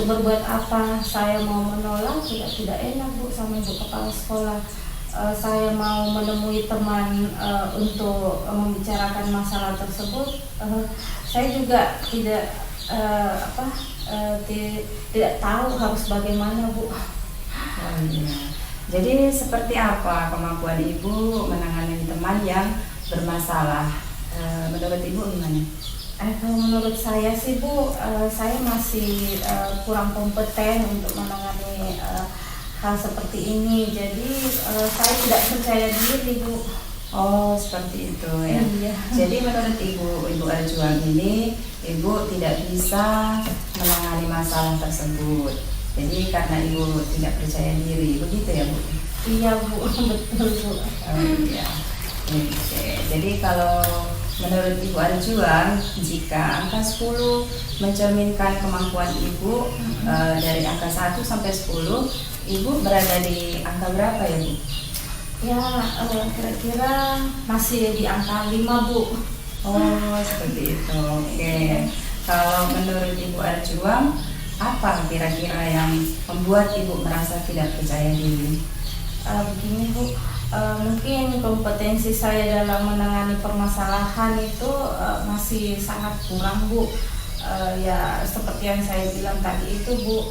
berbuat apa. Saya mau menolak juga tidak enak Bu sama Ibu kepala sekolah. Saya mau menemui teman untuk membicarakan masalah tersebut. Saya juga tidak tahu harus bagaimana Bu. Oh iya. Jadi seperti apa kemampuan Ibu menangani teman yang bermasalah? Menurut Ibu gimana? Kalau menurut saya sih Bu, saya masih kurang kompeten untuk menangani hal seperti ini. Jadi saya tidak percaya diri Bu. Oh seperti itu ya. Iya. Jadi menurut Ibu Arjuang ini, Ibu tidak bisa menangani masalah tersebut. Jadi karena Ibu tidak percaya diri, begitu ya Bu? Iya Bu, betul Bu. Oh iya. Oke. Jadi kalau menurut Ibu Arjuang, jika angka 10 mencerminkan kemampuan Ibu, dari angka 1 sampai 10, Ibu berada di angka berapa ya Bu? Ya kira-kira masih di angka 5 Bu. Oh seperti itu. Oke. Kalau menurut Ibu Arjuang, apa kira-kira yang membuat Ibu merasa tidak percaya diri? Begini Bu, mungkin kompetensi saya dalam menangani permasalahan itu masih sangat kurang Bu. Ya seperti yang saya bilang tadi itu Bu,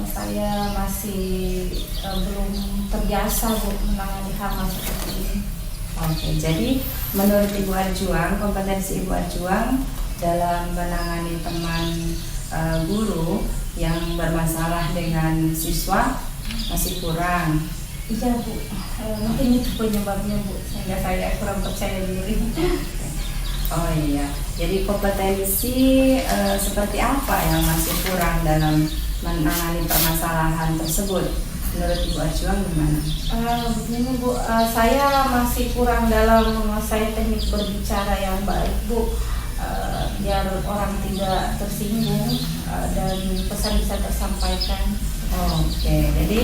saya masih belum terbiasa Bu menangani hal seperti ini. Oke, jadi menurut Ibu Arjuang, kompetensi Ibu Arjuang dalam menangani teman guru yang bermasalah dengan siswa masih kurang. Iya Bu, mungkin itu penyebabnya Bu, sehingga saya kurang percaya diri. Oh iya, jadi kompetensi seperti apa yang masih kurang dalam menangani permasalahan tersebut? Menurut Ibu Arjuang gimana? Begini Bu, saya masih kurang dalam menguasai teknik berbicara yang baik Bu. biar orang tidak tersinggung dan pesan bisa tersampaikan. Oke, jadi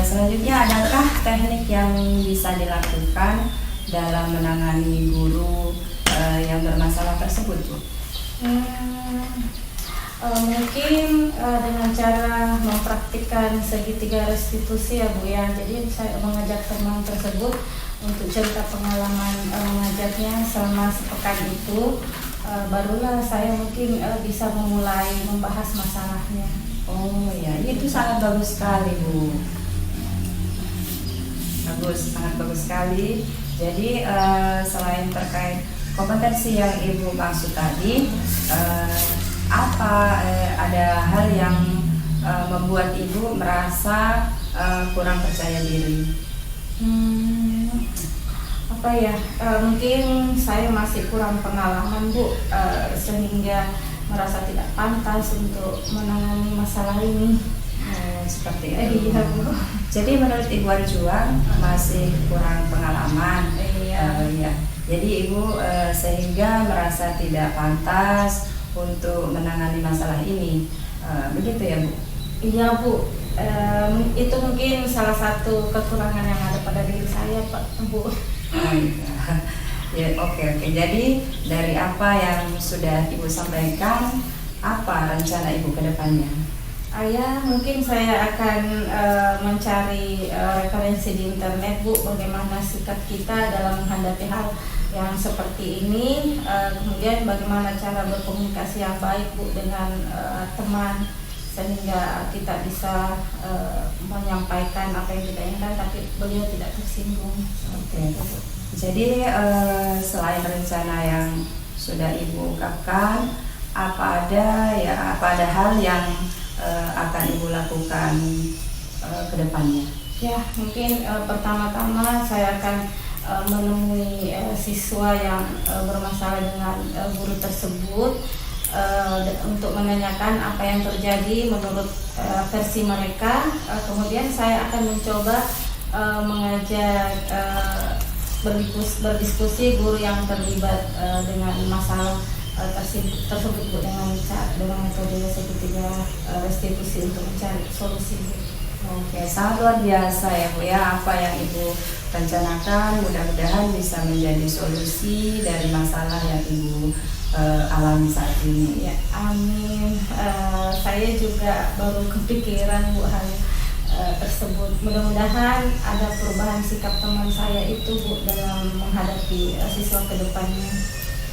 selanjutnya adakah teknik yang bisa dilakukan dalam menangani guru yang bermasalah tersebut, Bu? Mungkin dengan cara mempraktikkan segitiga restitusi ya Bu ya. Jadi saya mengajak teman tersebut untuk cerita pengalaman mengajarnya selama sepekan itu, barulah saya mungkin bisa memulai membahas masalahnya. Oh ya, itu sangat bagus sekali, Bu. Bagus, sangat bagus sekali. Jadi selain terkait kompetensi yang Ibu maksud tadi, ada hal yang membuat Ibu merasa kurang percaya diri? Mungkin saya masih kurang pengalaman Bu, sehingga merasa tidak pantas untuk menangani masalah ini. Seperti itu. Iya Bu. Jadi menurut Ibu Arjuang masih kurang pengalaman. Iya. Jadi Ibu sehingga merasa tidak pantas untuk menangani masalah ini, begitu ya Bu? Iya Bu, itu mungkin salah satu kekurangan yang ada pada diri saya Pak Bu. Ya, oke. Jadi dari apa yang sudah Ibu sampaikan, apa rencana Ibu ke depannya? Mungkin saya akan mencari referensi di internet Bu, bagaimana sikap kita dalam menghadapi hal yang seperti ini, kemudian bagaimana cara berkomunikasi yang baik Bu dengan teman, sehingga kita bisa menyampaikan apa yang kita inginkan tapi beliau tidak tersinggung. Oke. Jadi selain rencana yang sudah Ibu ungkapkan, apa ada hal yang akan Ibu lakukan ke depannya? Ya, mungkin pertama-tama saya akan menemui siswa yang bermasalah dengan guru tersebut untuk menanyakan apa yang terjadi menurut versi mereka. Kemudian saya akan mencoba mengajak berdiskusi guru yang terlibat dengan masalah tersebut Bu, dengan metode segitiga restitusi untuk mencari solusi. Oke, sangat luar biasa ya Bu ya, apa yang Ibu rencanakan mudah-mudahan bisa menjadi solusi dari masalah yang Ibu alami saat ini. Ya, amin. Saya juga baru kepikiran Bu hal tersebut. Mudah-mudahan ada perubahan sikap teman saya itu Bu dalam menghadapi siswa ke depannya.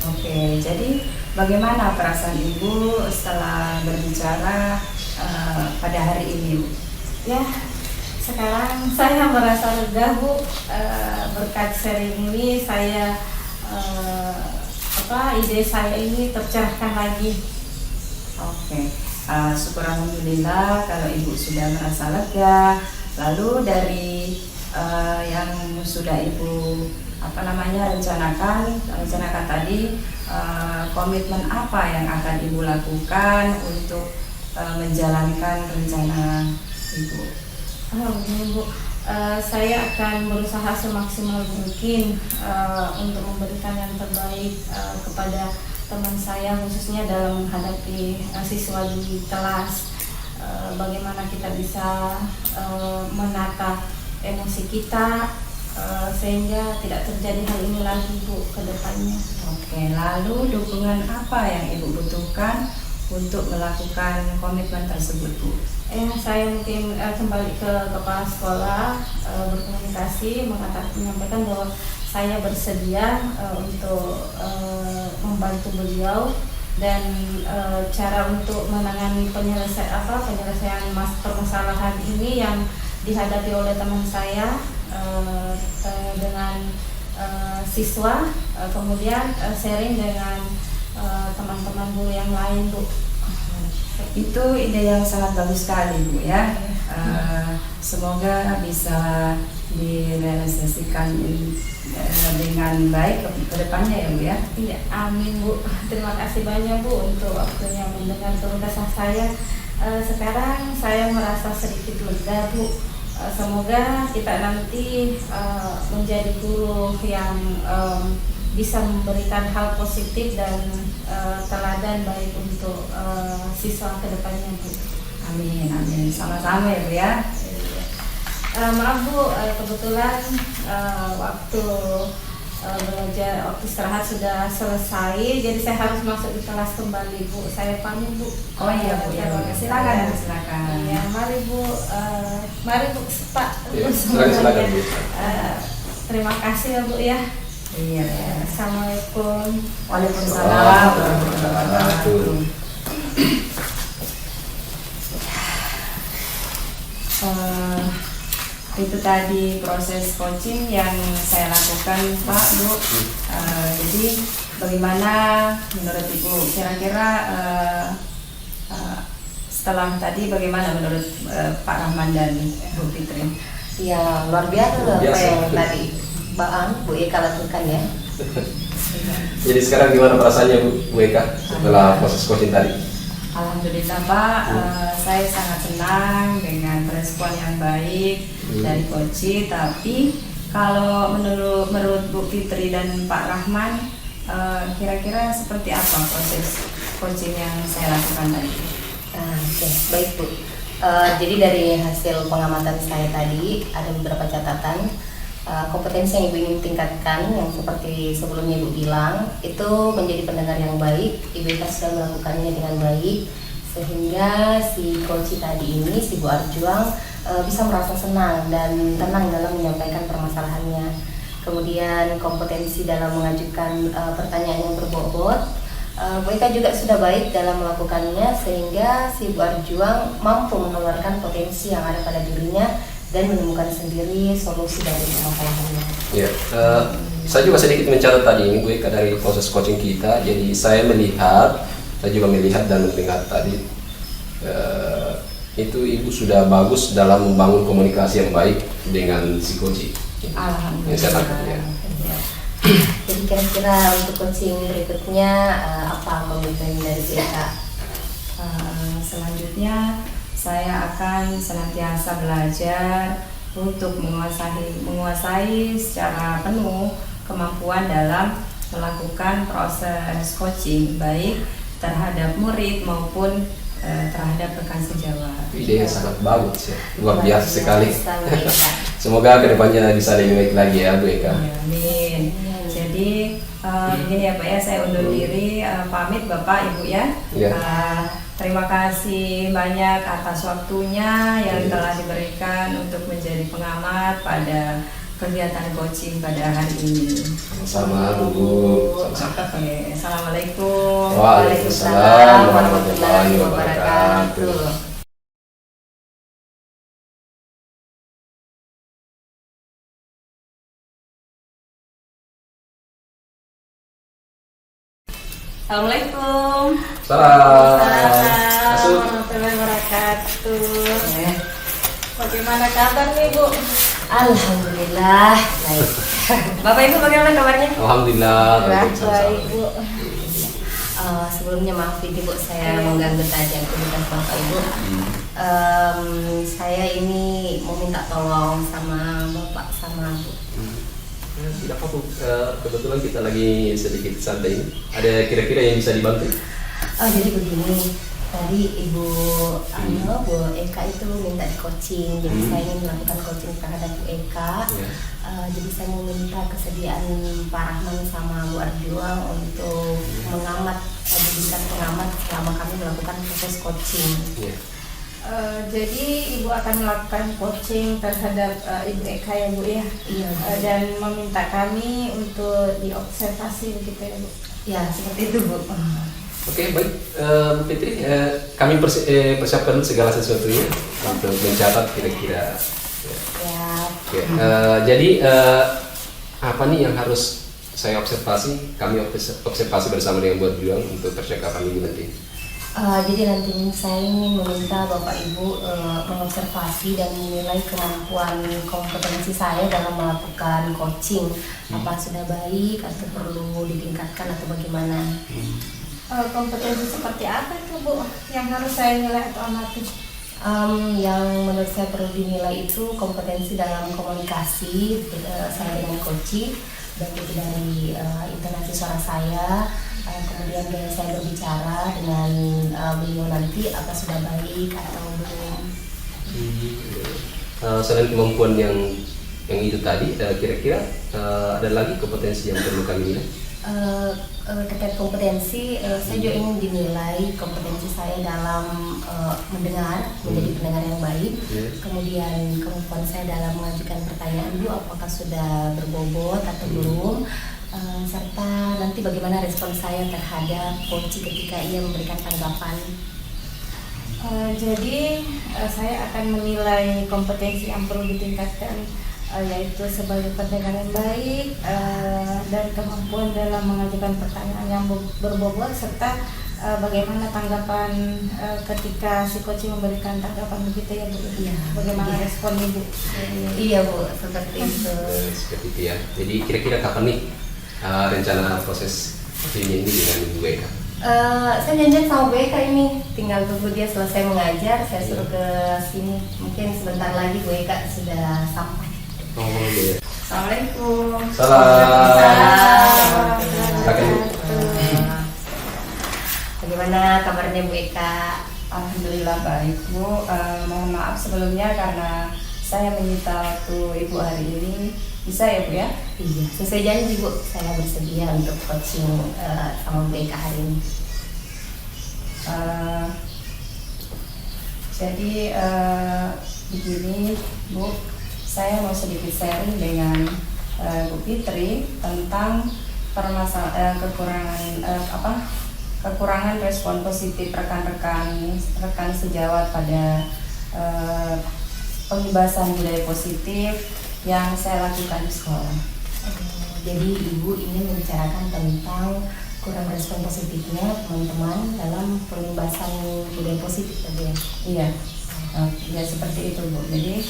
Oke, jadi bagaimana perasaan Ibu setelah berbicara pada hari ini, Bu? Ya, sekarang saya merasa lega Bu, berkat sharing ini saya ide saya ini tercerahkan lagi. Oke, syukur alhamdulillah kalau Ibu sudah merasa lega. Lalu dari yang sudah Ibu rencanakan tadi, komitmen apa yang akan Ibu lakukan untuk menjalankan rencana Ibu? Begini Bu, saya akan berusaha semaksimal mungkin untuk memberikan yang terbaik kepada teman saya, khususnya dalam menghadapi siswa di kelas. Bagaimana kita bisa menata emosi kita sehingga tidak terjadi hal ini lagi Bu ke depannya. Oke, lalu dukungan apa yang Ibu butuhkan untuk melakukan komitmen tersebut Bu? Saya mungkin kembali ke kepala sekolah, berkomunikasi, menyampaikan bahwa saya bersedia untuk membantu beliau, dan cara untuk menangani penyelesaian permasalahan ini yang dihadapi oleh teman saya dengan siswa, kemudian sharing dengan teman-teman guru yang lain Bu. Itu ide yang sangat bagus sekali Bu ya. Semoga bisa direalisasikan dengan baik ke depannya ya Bu ya. Iya, amin Bu. Terima kasih banyak Bu untuk waktunya mendengar keluh kesah saya. Sekarang saya merasa sedikit lega Bu. Semoga kita nanti menjadi guru yang bisa memberikan hal positif dan teladan baik untuk siswa kedepannya Bu. Amin, amin. Sama-sama ya Bu ya. Maaf Bu, kebetulan waktu belajar waktu istirahat sudah selesai, jadi saya harus masuk di kelas kembali Bu. Saya pamit Bu. Oh iya Bu, ya. Silakan, silakan. Ya, mari Bu, mari Bu Pak. Ya, silakan Bu. Terima kasih ya Bu ya. Iya. Assalamualaikum. Waalaikumsalam warahmatullahi wabarakatuh. Itu tadi proses coaching yang saya lakukan Pak Bu. Jadi bagaimana menurut Ibu kira-kira setelah tadi bagaimana menurut Pak Rahman dan Bu Fitri? Ya luar biasa loh apa Biasa. yang tadi Bu Eka lakukan ya. Jadi sekarang gimana perasaannya Bu Eka setelah proses coaching tadi? Alhamdulillah Pak, saya sangat senang dengan respon yang baik dari coach. Tapi kalau menurut Bu Fitri dan Pak Rahman, kira-kira seperti apa proses coaching yang saya lakukan tadi? Oke, baik Bu. Jadi dari hasil pengamatan saya tadi ada beberapa catatan kompetensi yang Ibu ingin tingkatkan yang seperti sebelumnya Ibu bilang itu menjadi pendengar yang baik. Ibu Eka sudah melakukannya dengan baik sehingga si coach tadi ini si Bu Arjuang bisa merasa senang dan tenang dalam menyampaikan permasalahannya. Kemudian kompetensi dalam mengajukan pertanyaan yang berbobot, Bu Eka juga sudah baik dalam melakukannya sehingga si Bu Arjuang mampu mengeluarkan potensi yang ada pada dirinya dan menemukan sendiri solusi dari permasalahannya. Ya, saya juga sedikit mencatat tadi ini Bu Eka dari proses coaching kita. Jadi saya juga melihat dan mendengar tadi itu Ibu sudah bagus dalam membangun komunikasi yang baik dengan si coach. Alhamdulillah. Yang saya tangkap ya. Jadi kira-kira untuk coaching berikutnya apa komitmen dari Bu Eka? Selanjutnya saya akan senantiasa belajar untuk menguasai secara penuh kemampuan dalam melakukan proses coaching baik terhadap murid maupun terhadap rekan sejawat. Ide yang sangat bagus ya, luar biasa sekali. Bu Eka. Semoga kedepannya bisa lebih baik lagi ya Bu Eka. Amin. Jadi begini ya Pak ya, saya undur diri, pamit Bapak Ibu ya. Ya. Terima kasih banyak atas waktunya yang telah diberikan untuk menjadi pengamat pada kegiatan coaching pada hari ini. Sama Bu. Sama-sama. Oke, Assalamualaikum. Waalaikumsalam warahmatullahi wabarakatuh. Assalamualaikum. Salam. Assalamualaikum warahmatullahi wabarakatuh. Bagaimana kabar nih Bu? Alhamdulillah baik. Bapak Ibu bagaimana kabarnya? Alhamdulillah. Baik Bu. Sebelumnya maaf ini Bu, saya mengganggu tadi aktivitas Bapak Ibu. Saya ini mau minta tolong sama Bapak sama Bu. Tidak apa Bu, kebetulan kita lagi sedikit santai. Ada kira-kira yang bisa dibantu? Jadi begini, tadi Ibu Bu Eka itu minta di coaching, jadi saya ingin melakukan coaching terhadap Bu Eka. Jadi saya mau minta kesediaan Pak Rahman sama Bu Arjuang untuk mengamat, jadikan pengamat selama kami melakukan proses coaching. Jadi Ibu akan melakukan coaching terhadap Ibu Eka ya Bu ya? Iya. Dan meminta kami untuk diobservasi begitu ya Bu? Ya seperti itu Bu. Oke, baik Bu Fitri, kami persiapkan dulu segala sesuatunya untuk mencatat kira-kira. Ya. Oke, jadi apa nih yang harus saya observasi? Kami observasi bersama dengan Bu Arjuang untuk percakapan ini nanti. Jadi nanti saya ingin meminta Bapak Ibu mengobservasi dan menilai kemampuan kompetensi saya dalam melakukan coaching. Apa sudah baik atau perlu ditingkatkan atau bagaimana? Kompetensi seperti apa itu Bu yang harus saya nilai atau amati? Yang menurut saya perlu dinilai itu kompetensi dalam komunikasi saya dengan coaching baik itu dari intonasi suara saya, kemudian gaya saya berbicara dengan beliau nanti apa sudah baik atau belum. Selain kemampuan yang itu tadi, kira-kira ada lagi kompetensi yang perlu kami nilai? Terkait kompetensi, saya juga ingin dinilai kompetensi saya dalam mendengar, menjadi pendengar yang baik. Kemudian kemampuan saya dalam mengajukan pertanyaan dulu apakah sudah berbobot atau belum, serta nanti bagaimana respon saya terhadap coach ketika ia memberikan tanggapan. Jadi saya akan menilai kompetensi yang perlu ditingkatkan, yaitu sebagai pendengar yang baik, dan kemampuan dalam mengajukan pertanyaan yang berbobot, serta bagaimana tanggapan ketika si coach memberikan tanggapan begitu ya Bu. Iya. Bagaimana Iya. respon Ibu? Iya Bu, seperti itu. Seperti itu ya. Jadi kira-kira kapan nih rencana proses ini dengan Ibu Eka? Saya janjian sama Bu Eka ini, tinggal tunggu dia selesai mengajar, saya suruh ke sini. Mungkin sebentar lagi Bu Eka sudah sampai. Oh iya. Assalamualaikum. Salam. Bagaimana kabarnya Bu Eka? Alhamdulillah baik Bu. Mohon maaf sebelumnya karena saya menyita waktu Ibu hari ini. Bisa ya Bu ya? Iya, sesuai janji Bu, saya bersedia untuk coaching sama Bu Eka hari ini. Jadi begini Bu, saya mau sedikit sharing dengan Bu Fitri tentang kekurangan respon positif rekan sejawat pada pembahasan budaya positif yang saya lakukan di sekolah. Jadi Ibu ingin membicarakan tentang kurang respon positifnya teman-teman dalam pembahasan budaya positif tadi ya? Iya, ya seperti itu Bu. Jadi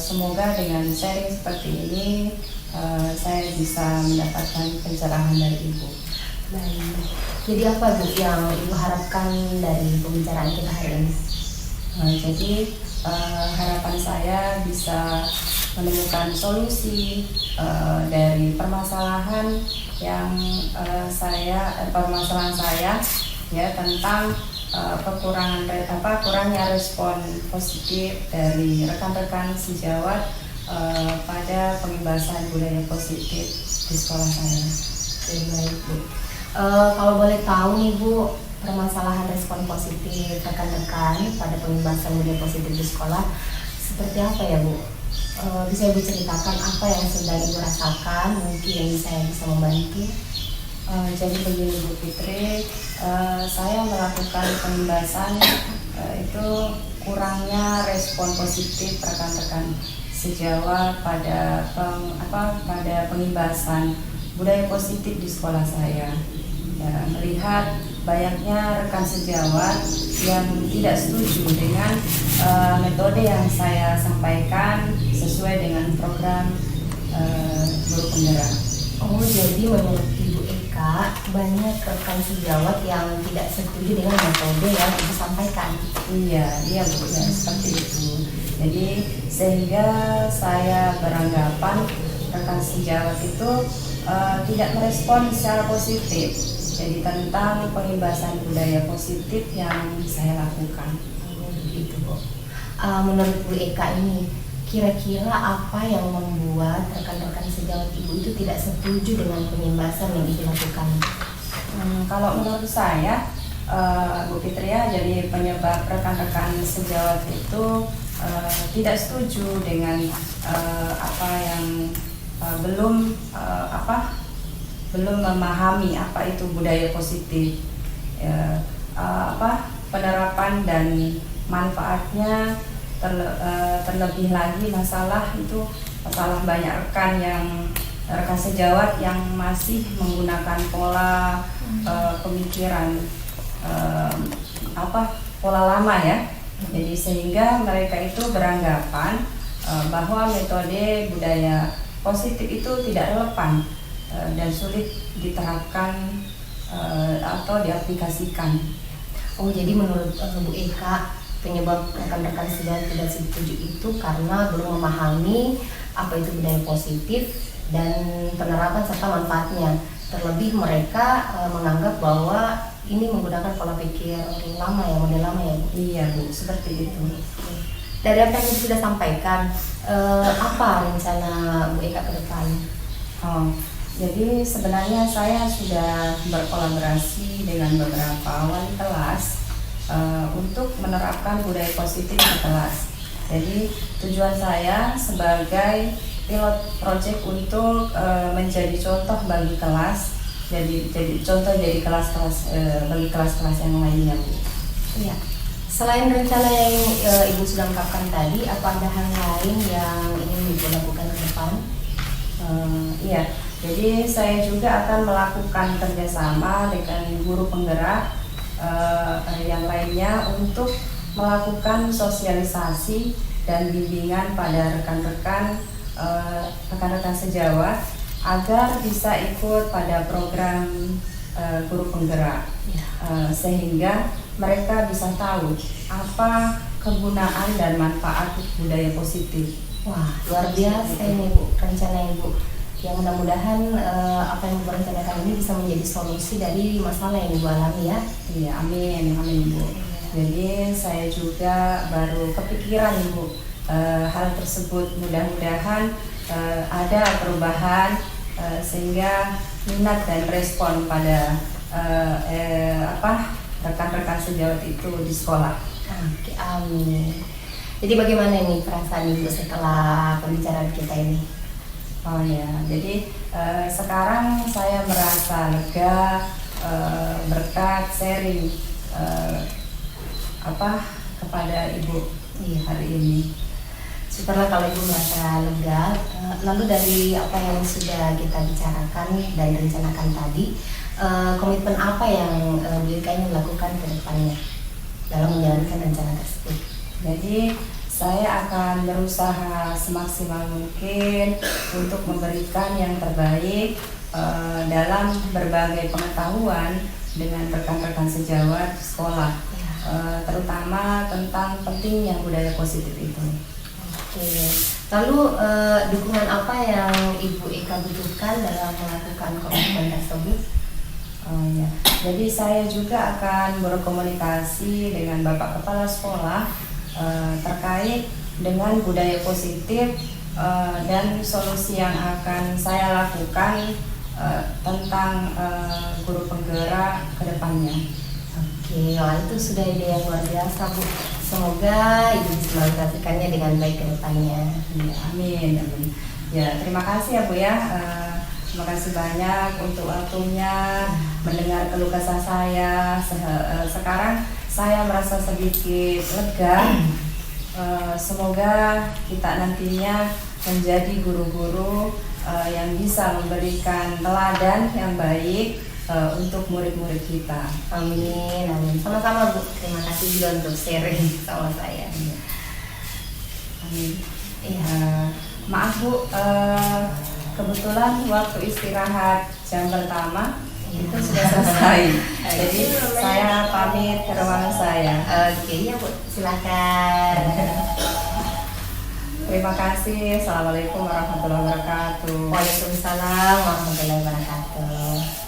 semoga dengan sharing seperti ini saya bisa mendapatkan pencerahan dari Ibu. Baik. Jadi apa Bu yang Ibu harapkan dari pembicaraan kita hari ini? Jadi harapan saya bisa menemukan solusi dari permasalahan saya ya tentang kurangnya respon positif dari rekan-rekan sejawat pada pembahasan budaya positif di sekolah saya. Baik Bu. Kalau boleh tahu nih Bu, permasalahan respon positif rekan-rekan pada pembahasan budaya positif di sekolah seperti apa ya Bu? Bisa Ibu ceritakan apa yang sedang Ibu rasakan, mungkin yang saya bisa membantu. Jadi begini Bu Fitri, saya melakukan pembahasan itu kurangnya respon positif rekan-rekan sejawat pada pembahasan budaya positif di sekolah saya. Ya, melihat banyaknya rekan sejawat yang tidak setuju dengan metode yang saya sampaikan sesuai dengan program guru penggerak. Oh, jadi menurut Ibu Eka banyak rekan sejawat yang tidak setuju dengan metode yang Ibu sampaikan. Iya Bu, ya seperti itu. Jadi sehingga saya beranggapan rekan sejawat itu tidak merespon secara positif. Jadi tentang pembahasan budaya positif yang saya lakukan. Begitu Bu. Menurut Bu Eka ini, kira-kira apa yang membuat rekan-rekan sejawat Ibu itu tidak setuju dengan pembahasan yang Ibu lakukan? Kalau menurut saya, Bu Fitri ya, jadi penyebab rekan-rekan sejawat itu tidak setuju dengan apa yang belum memahami apa itu budaya positif, penerapan dan manfaatnya, terlebih lagi masalah banyak rekan sejawat yang masih menggunakan pola pemikiran pola lama ya. Jadi sehingga mereka itu beranggapan bahwa metode budaya positif itu tidak relevan dan sulit diterapkan atau diaplikasikan. Oh, jadi menurut Bu Eka penyebab rekan-rekan sejawat tidak setuju itu karena belum memahami apa itu budaya positif dan penerapan serta manfaatnya. Terlebih mereka menganggap bahwa ini menggunakan pola pikir lama ya, model lama ya Bu? Iya Bu, seperti itu. Dari apa yang Ibu sudah sampaikan, apa rencana Bu Eka ke depan? Oh, jadi sebenarnya saya sudah berkolaborasi dengan beberapa wali kelas untuk menerapkan budaya positif di kelas. Jadi tujuan saya sebagai pilot project untuk menjadi contoh bagi kelas, jadi contoh jadi kelas-kelas bagi kelas-kelas yang lainnya Bu. Iya. Selain rencana yang Ibu sudah ungkapkan tadi, apa ada hal lain yang ingin Ibu lakukan ke depan? Iya, jadi saya juga akan melakukan kerjasama dengan guru penggerak yang lainnya untuk melakukan sosialisasi dan bimbingan pada rekan-rekan sejawat agar bisa ikut pada program guru penggerak, sehingga mereka bisa tahu apa kegunaan dan manfaat budaya positif. Wah, luar biasa ini Bu, rencana Ibu. Ya mudah-mudahan apa yang Ibu rencanakan ini bisa menjadi solusi dari masalah yang Ibu alami ya. Iya, amin, amin Bu. Jadi saya juga baru kepikiran Bu hal tersebut. Mudah-mudahan ada perubahan sehingga minat dan respon pada rekan-rekan sejawat itu di sekolah. Oke, amin. Jadi bagaimana ini perasaan Ibu setelah pembicaraan kita ini? Oh ya, jadi sekarang saya merasa lega berkat sharing kepada Ibu hari ini. Syukurlah kalau Ibu merasa lega. Lalu dari apa yang sudah kita bicarakan dan rencanakan tadi, komitmen apa yang Bu Eka ingin lakukan ke depannya dalam menjalankan rencana tersebut? Jadi saya akan berusaha semaksimal mungkin untuk memberikan yang terbaik dalam berbagai pengetahuan dengan rekan-rekan sejawat di sekolah, terutama tentang pentingnya budaya positif itu. Oke. Lalu dukungan apa yang Ibu Eka butuhkan dalam melakukan komitmen tersebut? Oh ya, jadi saya juga akan berkomunikasi dengan Bapak Kepala Sekolah terkait dengan budaya positif dan solusi yang akan saya lakukan tentang guru penggerak ke depannya. Oke, wah itu sudah ide yang luar biasa Bu. Semoga Ibu bisa melakukannya dengan baik ke depannya. Ya, amin, amin. Ya, terima kasih ya Bu ya. Terima kasih banyak untuk waktunya mendengar keluh kesah saya. Sekarang saya merasa sedikit lega. Semoga kita nantinya menjadi guru-guru yang bisa memberikan teladan yang baik untuk murid-murid kita. Amin, amin. Sama-sama Bu. Terima kasih juga untuk sharing sama saya. Amin. Iya. Maaf Bu, kebetulan waktu istirahat jam pertama itu sudah selesai. Jadi saya pamit ke ruangan saya. Oke, ya Bu. Silakan. Terima kasih. Assalamualaikum warahmatullahi wabarakatuh. Waalaikumsalam warahmatullahi wabarakatuh.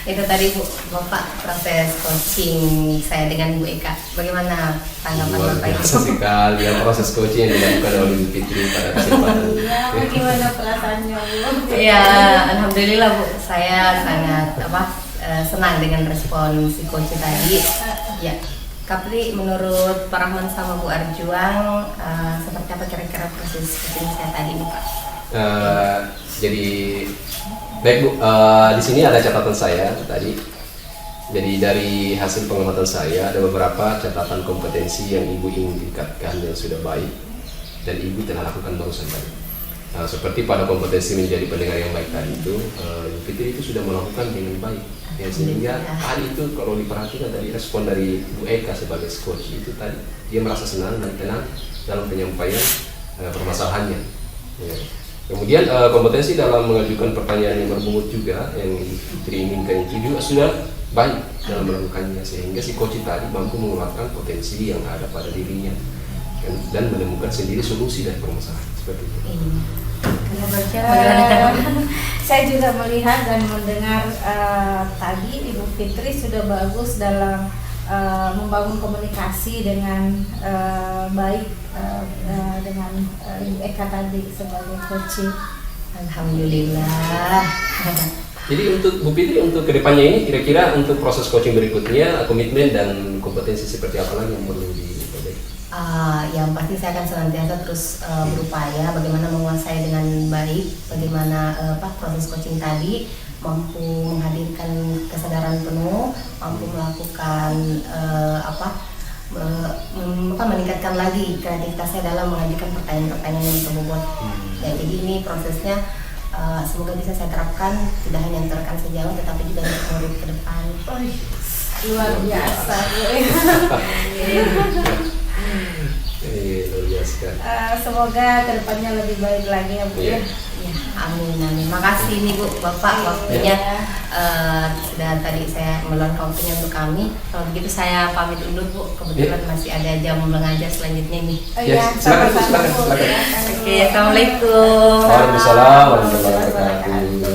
Itu tadi Bu, Bapak proses coaching saya dengan Bu Eka. Bagaimana tanggapan Luar Bapak biasa itu? sekali ya proses coaching yang dilakukan oleh Ibu Fitri pada kesempatan ini. Iya, bagaimana perasaannya Bu? Ya, alhamdulillah Bu, saya sangat senang dengan respon si coach tadi. Ya, Kapri, menurut Pak Rahman sama Bu Arjuang, seperti apa kira-kira proses coaching saya tadi Bu Pak? Jadi baik Bu, di sini ada catatan saya tadi. Jadi dari hasil pengamatan saya ada beberapa catatan kompetensi yang Ibu ingin tingkatkan yang sudah baik dan Ibu telah lakukan barusan tadi. Seperti pada kompetensi menjadi pendengar yang baik tadi itu, Ibu Fitri itu sudah melakukan dengan baik. Ya, sehingga tadi itu kalau diperhatikan tadi respon dari Bu Eka sebagai coach itu tadi dia merasa senang dan tenang dalam penyampaian permasalahannya. Ya. Kemudian kompetensi dalam mengajukan pertanyaan yang berbobot juga yang Ibu Fitri inginkan itu juga sudah baik dalam melakukannya, sehingga si coach tadi mampu mengeluarkan potensi yang ada pada dirinya dan menemukan sendiri solusi dari permasalahan seperti itu. Saya juga melihat dan mendengar tadi Ibu Fitri sudah bagus dalam membangun komunikasi dengan baik dengan Ibu Eka tadi sebagai coach. Alhamdulillah. Jadi untuk Bu Fitri, untuk kedepannya ini kira-kira untuk proses coaching berikutnya, komitmen dan kompetensi seperti apa lagi yang perlu diperbaiki? Yang pasti saya akan senantiasa terus berupaya bagaimana menguasai dengan baik, bagaimana proses coaching tadi mampu menghadirkan kesadaran penuh, mampu melakukan meningkatkan lagi kreativitas saya dalam mengajukan pertanyaan-pertanyaan yang berbobot. Dan jadi ini prosesnya semoga bisa saya terapkan tidak hanya untuk rekan sejauh tetapi juga untuk murid ke depan. Luar biasa. Luar biasa. Semoga kedepannya lebih baik lagi ya Bu. Iya. Ya, amin amin. Makasih nih Bu, Bapak waktunya sudah tadi saya meluangkan waktunya untuk kami. Kalau begitu saya pamit undur Bu. Kebetulan masih ada jam mengajar selanjutnya nih. Ya, silakan. Oke, assalamualaikum. Waalaikumsalam warahmatullahi wabarakatuh.